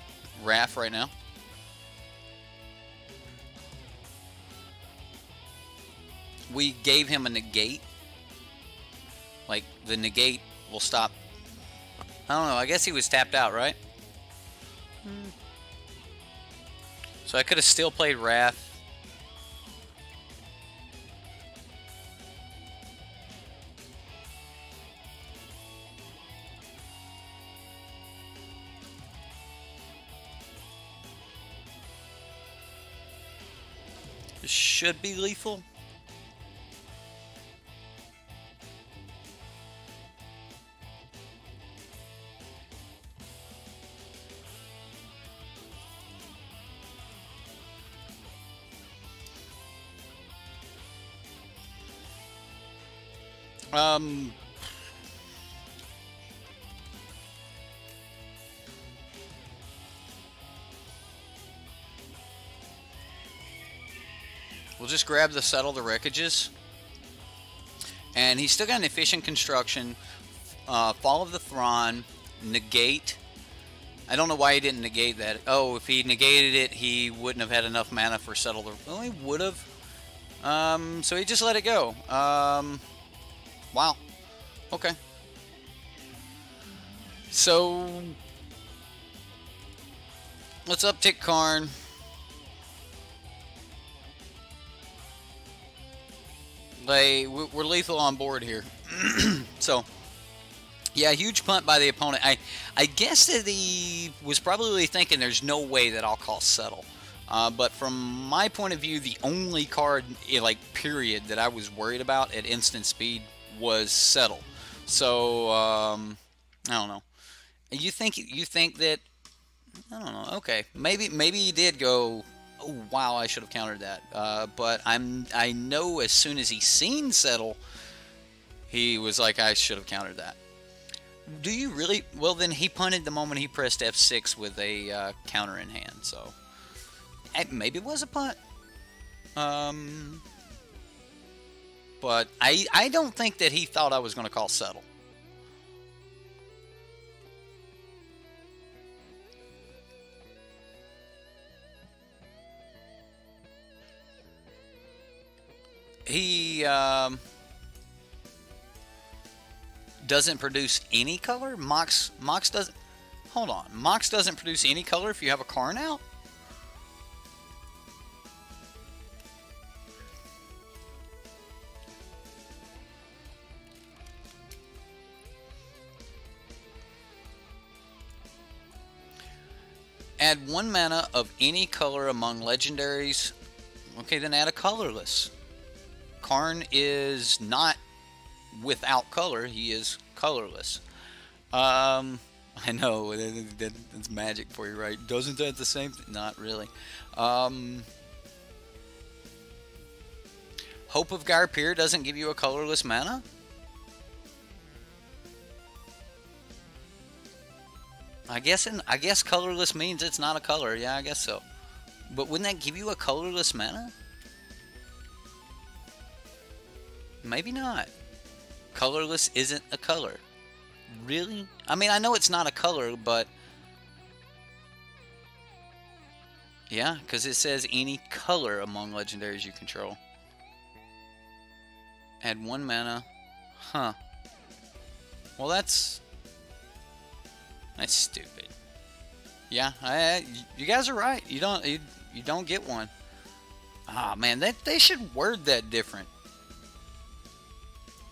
Wrath right now. We gave him a negate. Like, the negate will stop. I don't know. I guess he was tapped out, right? So I could have still played Wrath. This should be lethal. We'll just grab the Settle the Wreckages. And he's still got an efficient construction, Fall of the Thrawn, negate. I don't know why he didn't negate that. Oh, if he negated it, he wouldn't have had enough mana for Settle the... Well, he would have. So he just let it go. Wow. Okay. So let's uptick Karn. We're lethal on board here. So yeah, huge punt by the opponent. I guess that he was probably thinking there's no way that I'll call Settle. But from my point of view, the only card, like, period, that I was worried about at instant speed was Settle. So I don't know. You think that, I don't know. Okay, maybe he did go, oh wow, I should have countered that. But I know as soon as he seen Settle, he was like, I should have countered that. Do you really? Well, then he punted the moment he pressed F6 with a counter in hand. So maybe it was a punt. But I don't think that he thought I was going to call Settle. He doesn't produce any color? Mox doesn't... Hold on. Mox doesn't produce any color if you have a Karn out? Add 1 mana of any color among legendaries. Okay, then add a colorless. Karn is not without color. He is colorless. I know, that's magic for you, right? Doesn't that the same thing? Not really. Hope of Garpier doesn't give you a colorless mana? I guess colorless means it's not a color. Yeah, I guess so. But wouldn't that give you a colorless mana? Maybe not. Colorless isn't a color. Really? I mean, I know it's not a color, but... Yeah, because it says any color among legendaries you control. Add 1 mana. Huh. Well, that's stupid. Yeah, you guys are right. You don't get one. Ah, man, they should word that different.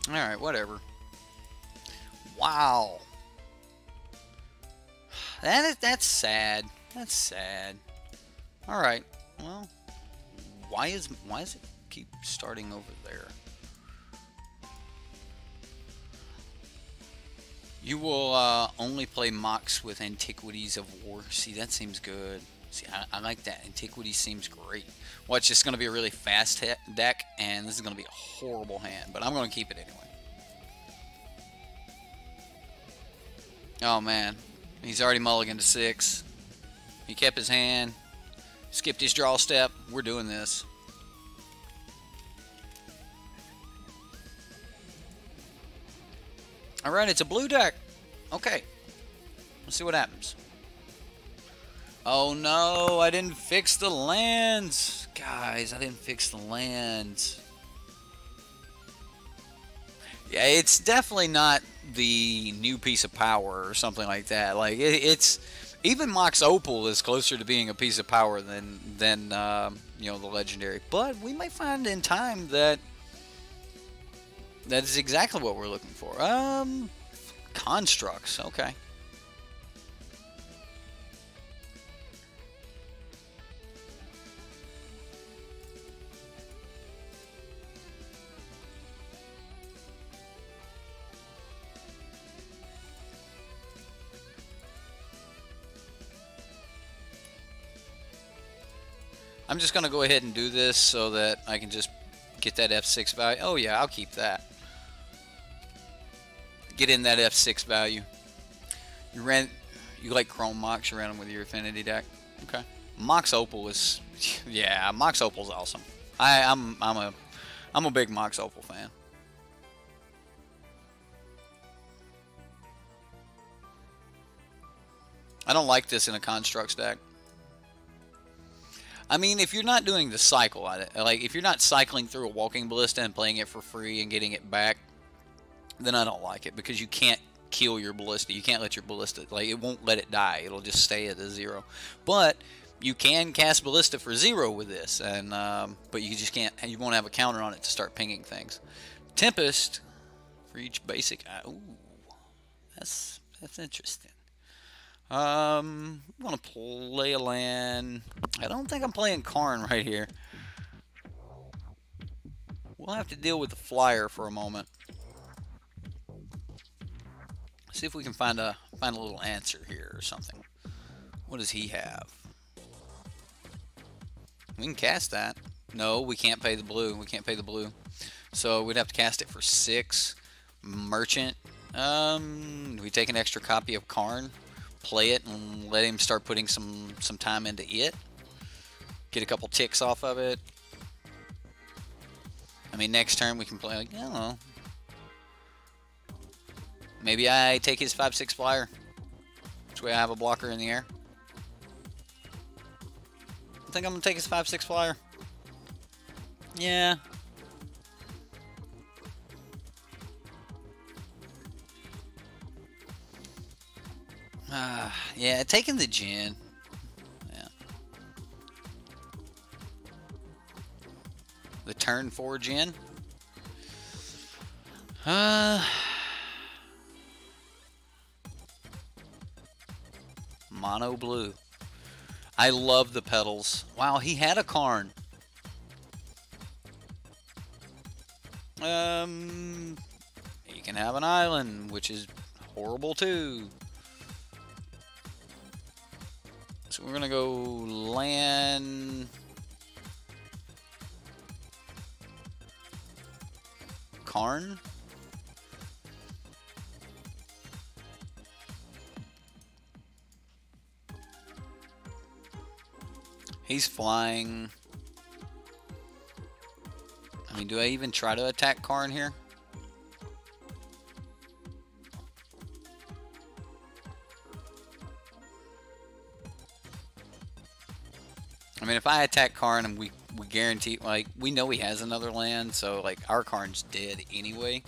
All right, whatever. Wow. That's sad. That's sad. All right. Well, why is it keep starting over there? You will only play mocks with Antiquities of War. See, that seems good. See, I like that. Antiquities seems great. Well, it's just going to be a really fast deck, and this is going to be a horrible hand, but I'm going to keep it anyway. Oh, man. He's already mulliganed to 6. He kept his hand. Skipped his draw step. We're doing this. Alright, it's a blue deck. Okay. Let's see what happens. Oh no, I didn't fix the lands. Guys, I didn't fix the lands. Yeah, it's definitely not the new piece of power or something like that. Like, it's... Even Mox Opal is closer to being a piece of power than you know, the legendary. But we might find in time that that is exactly what we're looking for. Constructs, okay. I'm just going to go ahead and do this so that I can just get that F6 value. Oh yeah, I'll keep that. Get in that F6 value. You like Chrome Mox, you ran them with your Affinity deck. Okay. Mox Opal is, yeah, Mox Opal's awesome. I'm a big Mox Opal fan. I don't like this in a Constructs deck. I mean, if you're not doing the cycle, like if you're not cycling through a Walking Ballista and playing it for free and getting it back, then I don't like it, because you can't kill your Ballista. You can't let your Ballista, like, it won't let it die. It'll just stay at a 0. But you can cast Ballista for 0 with this, and but you just can't. You won't have a counter on it to start pinging things. Tempest for each basic. Ooh, that's interesting. I'm gonna play a land. I don't think I'm playing Karn right here. We'll have to deal with the flyer for a moment. See if we can find a little answer here or something. What does he have? We can cast that. No, we can't pay the blue. We can't pay the blue. So we'd have to cast it for 6. Merchant. We take an extra copy of Karn, play it, and let him start putting some time into it. Get a couple ticks off of it. I mean, next turn we can play, like, I don't know. Maybe I take his 5/6 flyer. This way I have a blocker in the air. I think I'm going to take his 5/6 flyer. Yeah. Yeah, taking the Jin. Yeah. The turn 4 Jin. Mono blue. I love the petals. Wow, he had a Karn. He can have an island, which is horrible too. So we're gonna go land. Karn. He's flying. I mean, do I even try to attack Karn here? I mean, if I attack Karn and we we guarantee, like, we know he has another land, so like our Karn's dead anyway.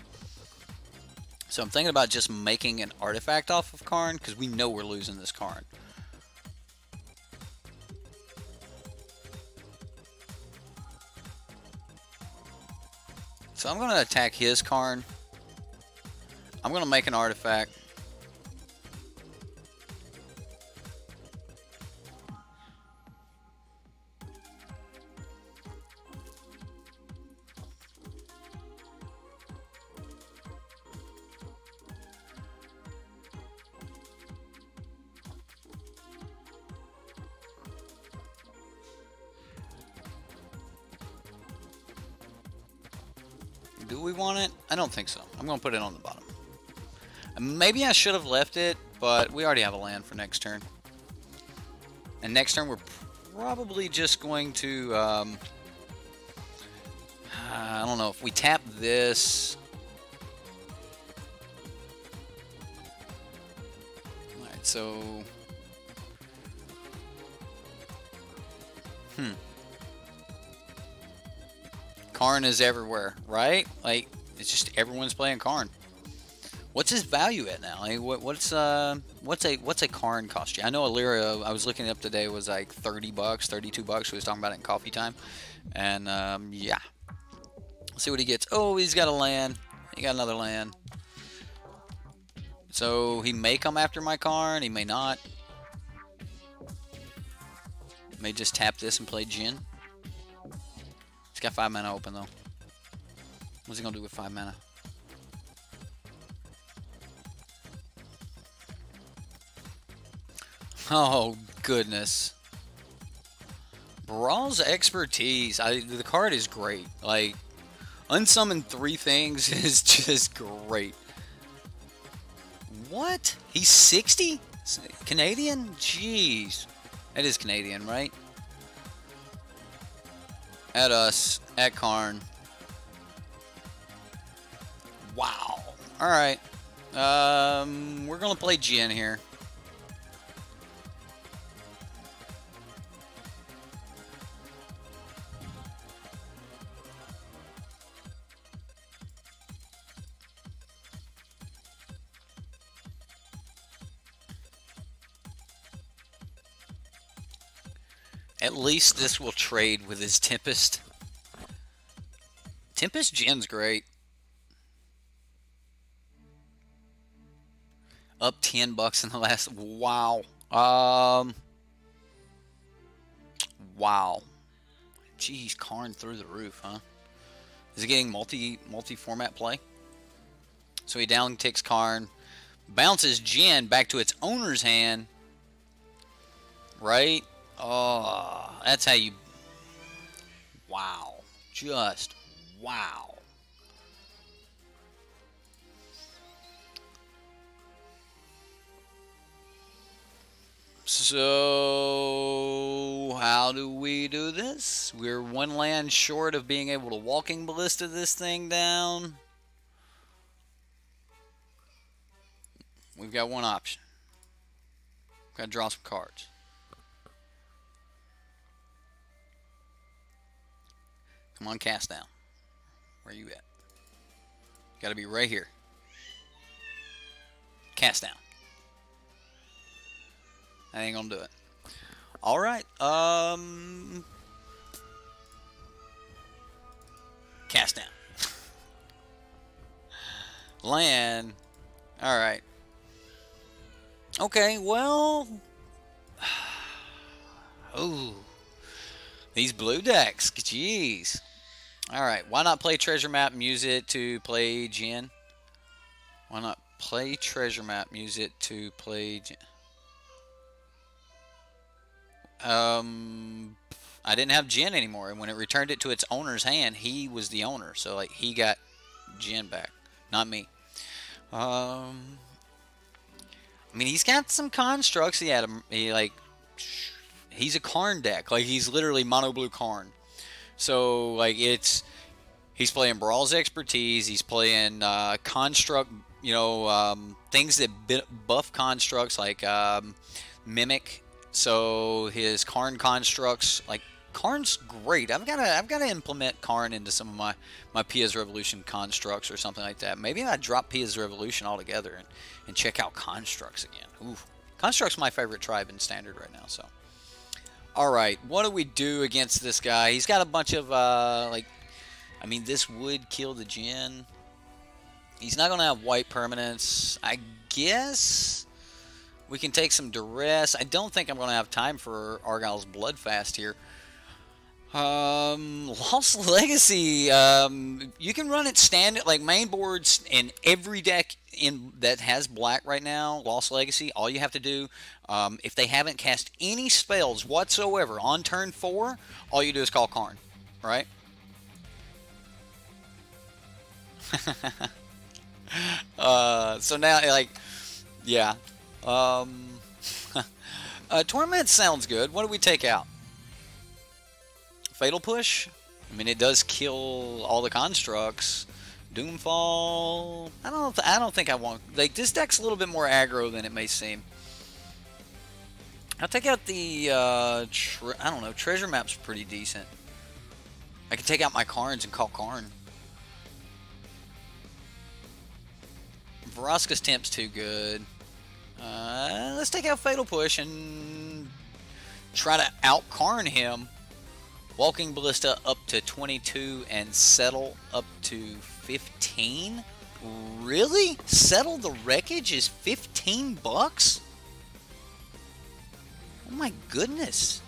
So I'm thinking about just making an artifact off of Karn, because we know we're losing this Karn. So I'm going to attack his Karn. I'm going to make an artifact. Do we want it? I don't think so. I'm going to put it on the bottom. Maybe I should have left it, but we already have a land for next turn. And next turn we're probably just going to, I don't know, if we tap this. Alright, so... Karn is everywhere, right? Like, it's just everyone's playing Karn. What's his value at now? Like, what's a Karn cost you? I know Illyria, I was looking it up today, was like 30 bucks, 32 bucks. We was talking about it in coffee time. And yeah. Let's see what he gets. Oh, he's got a land. He got another land. So he may come after my Karn, he may not. May just tap this and play Jin. He's got 5 mana open though. What's he gonna do with 5 mana? Oh goodness. Brawl's expertise. The card is great. Like, unsummon 3 things is just great. What? He's 60? Canadian? Jeez. That is Canadian, right? At us. At Karn. Wow. Alright. We're gonna play Jin here. At least this will trade with his Tempest. Tempest Jin's great. Up 10 bucks in the last. Wow. Wow. Jeez, Karn through the roof, huh? Is he getting multi-format play? So he down ticks Karn, bounces Jin back to its owner's hand. Right? Oh, that's how you... Wow. Just wow. So, how do we do this? We're 1 land short of being able to Walking Ballista this thing down. We've got one option. We've got to draw some cards. Come on, cast down. Where you at? Got to be right here. Cast down. I ain't gonna do it. All right. Cast down. Land. All right. Okay. Well. Oh. These blue decks. Jeez. All right. Why not play Treasure Map and use it to play Jin? Why not play Treasure Map, use it to play Jin? I didn't have Jin anymore, and when it returned it to its owner's hand, he was the owner, so like he got Jin back, not me. I mean, he's got some constructs. He's a Karn deck, like he's literally mono blue Karn. So like he's playing Brawl's expertise. He's playing construct, things that buff constructs like mimic. So his Karn constructs, like Karn's great. I've gotta implement Karn into some of my Pia's Revolution constructs or something like that. Maybe I drop Pia's Revolution altogether and check out constructs again. Ooh, construct's my favorite tribe in standard right now. So, all right, what do we do against this guy? He's got a bunch of like, I mean, this would kill the Jin. He's not gonna have white permanents. I guess we can take some duress. I don't think I'm gonna have time for Argyle's Bloodfast here. Lost Legacy, you can run it standard, like main boards in every deck that has black right now, Lost Legacy. All you have to do, if they haven't cast any spells whatsoever on turn 4, all you do is call Karn, right? So now, like, yeah. Torment sounds good. What do we take out? Fatal Push? I mean, it does kill all the constructs. Doomfall? I don't think I want... Like, this deck's a little bit more aggro than it may seem. I'll take out the... I don't know. Treasure Map's pretty decent. I can take out my Karns and call Karn. Vraska's Temp's too good. Let's take out Fatal Push and try to out-Karn him. Walking Ballista up to 22 and Settle up to 15? Really? Settle the Wreckage is 15 bucks? Oh my goodness.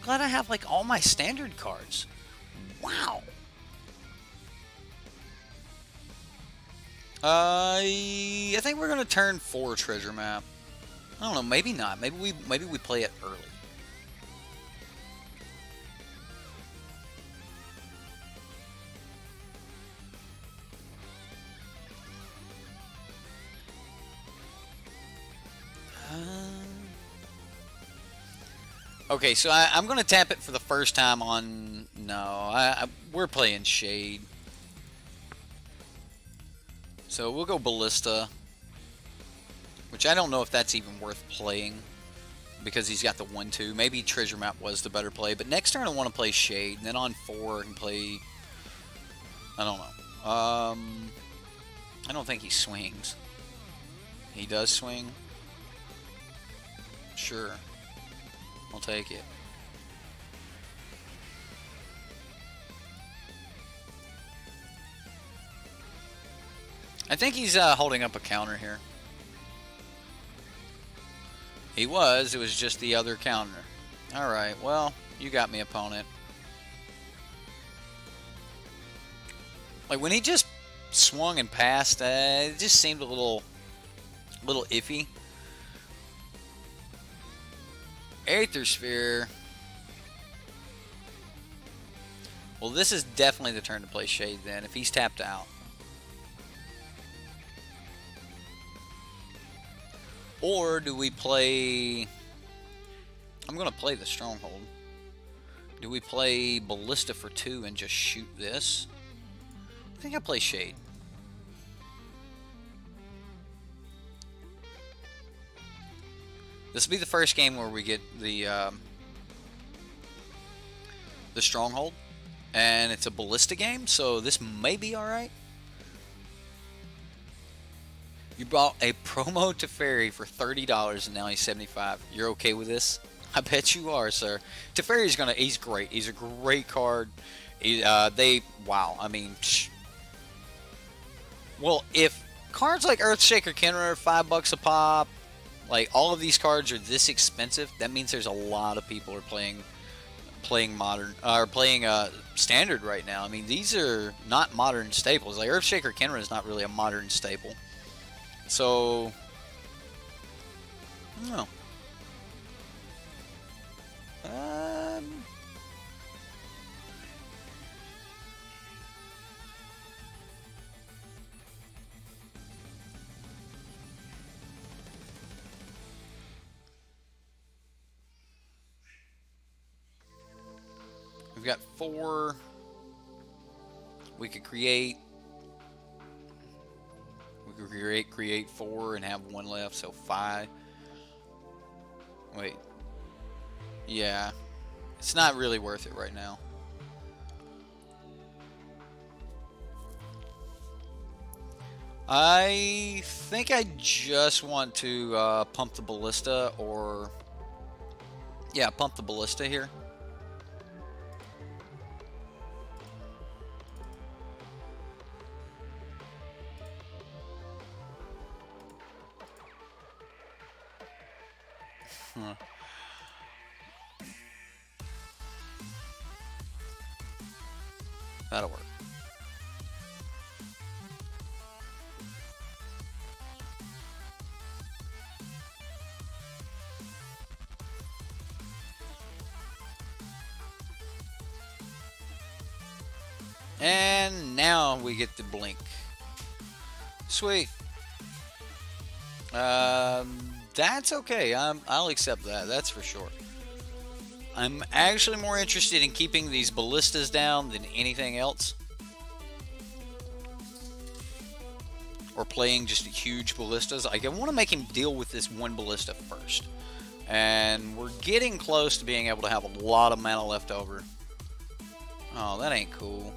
Glad I have like all my standard cards. Wow. I think we're gonna turn 4 Treasure Map. I don't know, maybe not. Maybe we play it early. Okay, so I'm going to tap it for the first time on... No, we're playing Shade. So we'll go Ballista. Which I don't know if that's even worth playing. Because he's got the 1-2. Maybe Treasure Map was the better play. But next turn I want to play Shade. And then on 4 I can play... I don't know. I don't think he swings. He does swing? Sure. I'll take it. I think he's holding up a counter here. He was. It was just the other counter. Alright, well, you got me, opponent. Like, when he just swung and passed, it just seemed a little iffy. Aether Sphere. Well, this is definitely the turn to play Shade then, if he's tapped out. Or do we play... I'm going to play the Stronghold. Do we play Ballista for 2 and just shoot this? I think I play Shade. This will be the first game where we get the Stronghold, and it's a Ballista game, so this may be alright. You bought a promo Teferi for $30 and now he's $75. You're okay with this? I bet you are, sir. Teferi's he's great. He's a great card. Wow, I mean, well, if cards like Earthshaker Kenra are $5 a pop, like all of these cards are this expensive, that means there's a lot of people are playing modern or playing standard right now. I mean, these are not modern staples. Like Earthshaker Kenra is not really a modern staple. So, I don't know. We've got 4. We could create. We could create 4 and have 1 left, so 5. Wait. Yeah. It's not really worth it right now. I think I just want to pump the ballista, or yeah, pump the ballista here. That'll work. And now we get the blink. Sweet. That's okay. I'll accept that. That's for sure. I'm actually more interested in keeping these ballistas down than anything else. Or playing just huge ballistas. Like, I want to make him deal with this one ballista first. And we're getting close to being able to have a lot of mana left over. Oh, that ain't cool.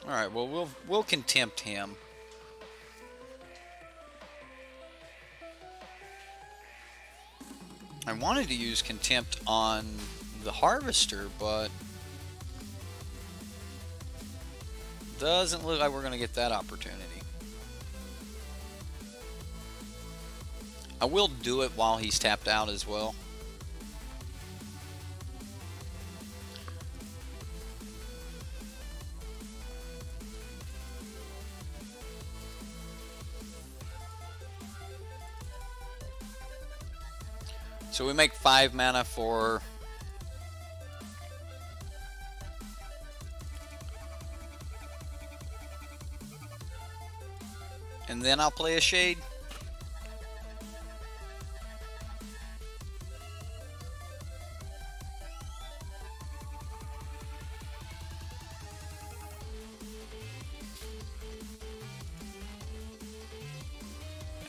Alright, well, we'll contempt him. I wanted to use contempt on the harvester, but doesn't look like we're going to get that opportunity. I will do it while he's tapped out as well. So we make 5 mana for and then I'll play a shade.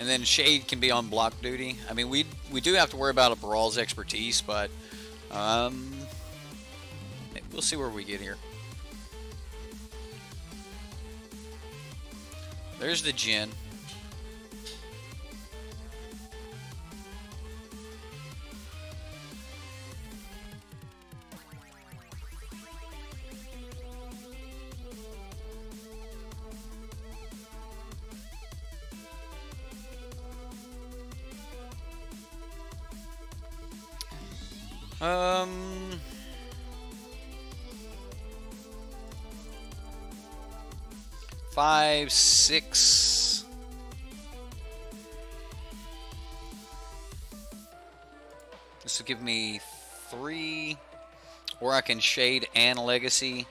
And then Shade can be on block duty. I mean, we do have to worry about a Brawl's expertise, but we'll see where we get here. There's the Jin. Five, 6. This will give me 3, or I can shade and legacy.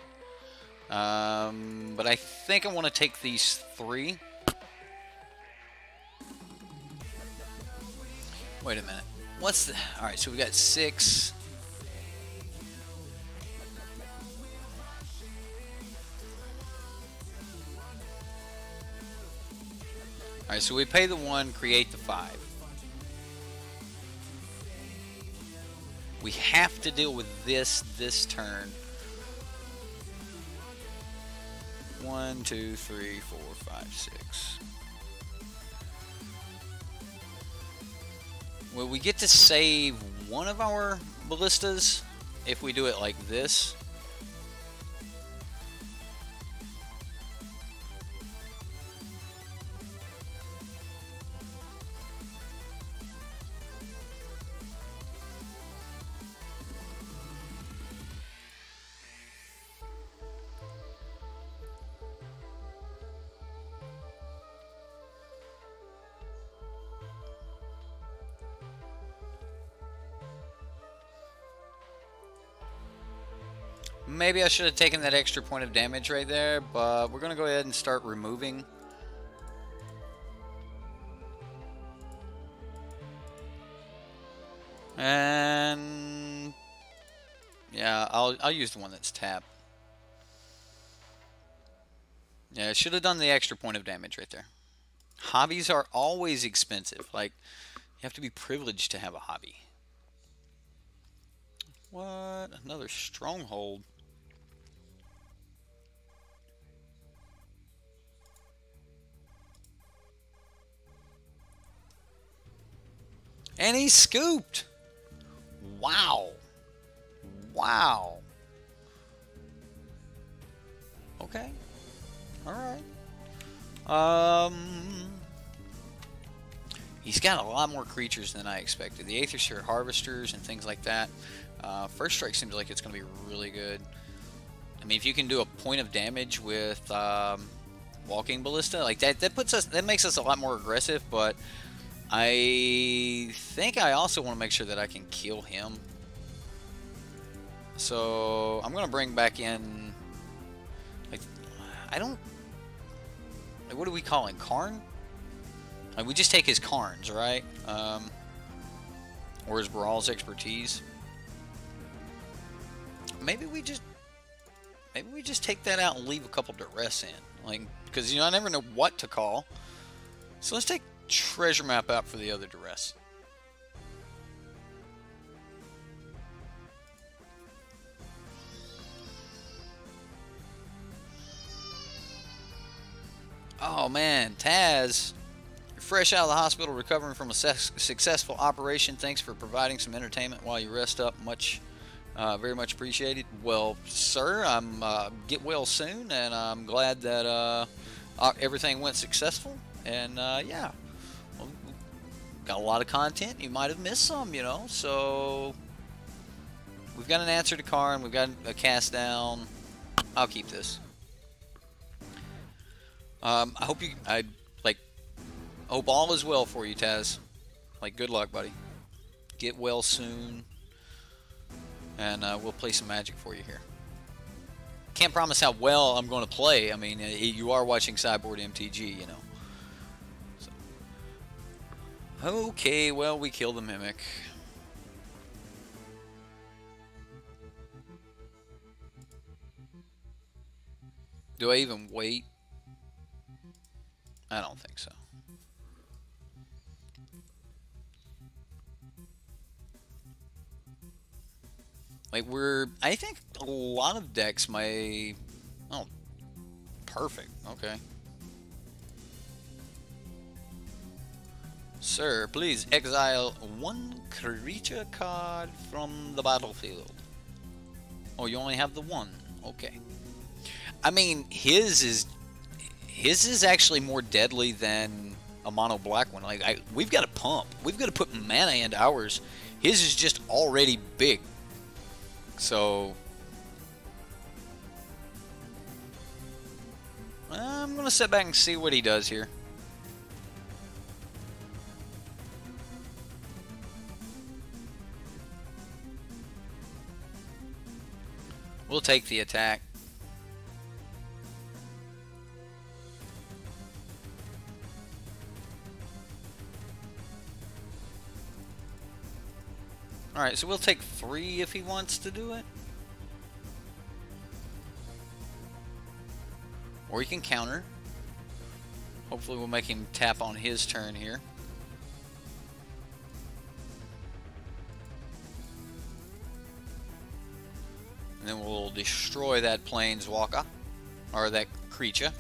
But I think I want to take these 3. Wait a minute. What's the... Alright, so we got 6. Alright, so we pay the 1, create the 5. We have to deal with this turn. 1, 2, 3, 4, 5, 6. Well, we get to save one of our ballistas if we do it like this. Maybe I should have taken that extra point of damage right there, but we're going to go ahead and start removing. And yeah, I'll use the one that's tapped. Yeah, I should have done the extra point of damage right there. Hobbies are always expensive. Like, you have to be privileged to have a hobby. What? Another stronghold. And he scooped. Wow. Wow. Okay. All right. He's got a lot more creatures than I expected. The Aether Harvesters and things like that. First Strike seems like it's going to be really good. I mean, if you can do a point of damage with Walking Ballista, like that makes us a lot more aggressive. But I think I also want to make sure that I can kill him. So I'm going to bring back in, like, I don't, like, what do we call him? Karn? Like, we just take his Karns, right? Or his Brawl's expertise. Maybe we just take that out and leave a couple duress in, like, because I never know what to call. So let's take treasure map out for the other duress. Oh man, Taz, you're fresh out of the hospital, recovering from a successful operation. Thanks for providing some entertainment while you rest up. Very much appreciated. Well, sir, I'm get well soon, and I'm glad that everything went successful. And yeah, well, got a lot of content. You might have missed some, So we've got an answer to Karn. We've got a cast down. I'll keep this. I hope all is well for you, Taz. Like, good luck, buddy. Get well soon. And we'll play some Magic for you here. Can't promise how well I'm going to play. I mean, you are watching SideboardMTG, So. Okay, well, we kill the Mimic. Do I even wait? I don't think so. Like, I think a lot of decks may... Oh, perfect. Okay. Sir, please exile one creature card from the battlefield. Oh, you only have the one. Okay. I mean, his is actually more deadly than a mono black one. Like, we've got to pump. We've got to put mana into ours. His is just already big. So I'm going to sit back and see what he does here. We'll take the attack. Alright, so we'll take 3 if he wants to do it. Or he can counter. Hopefully we'll make him tap on his turn here. And then we'll destroy that planeswalker, or that creature.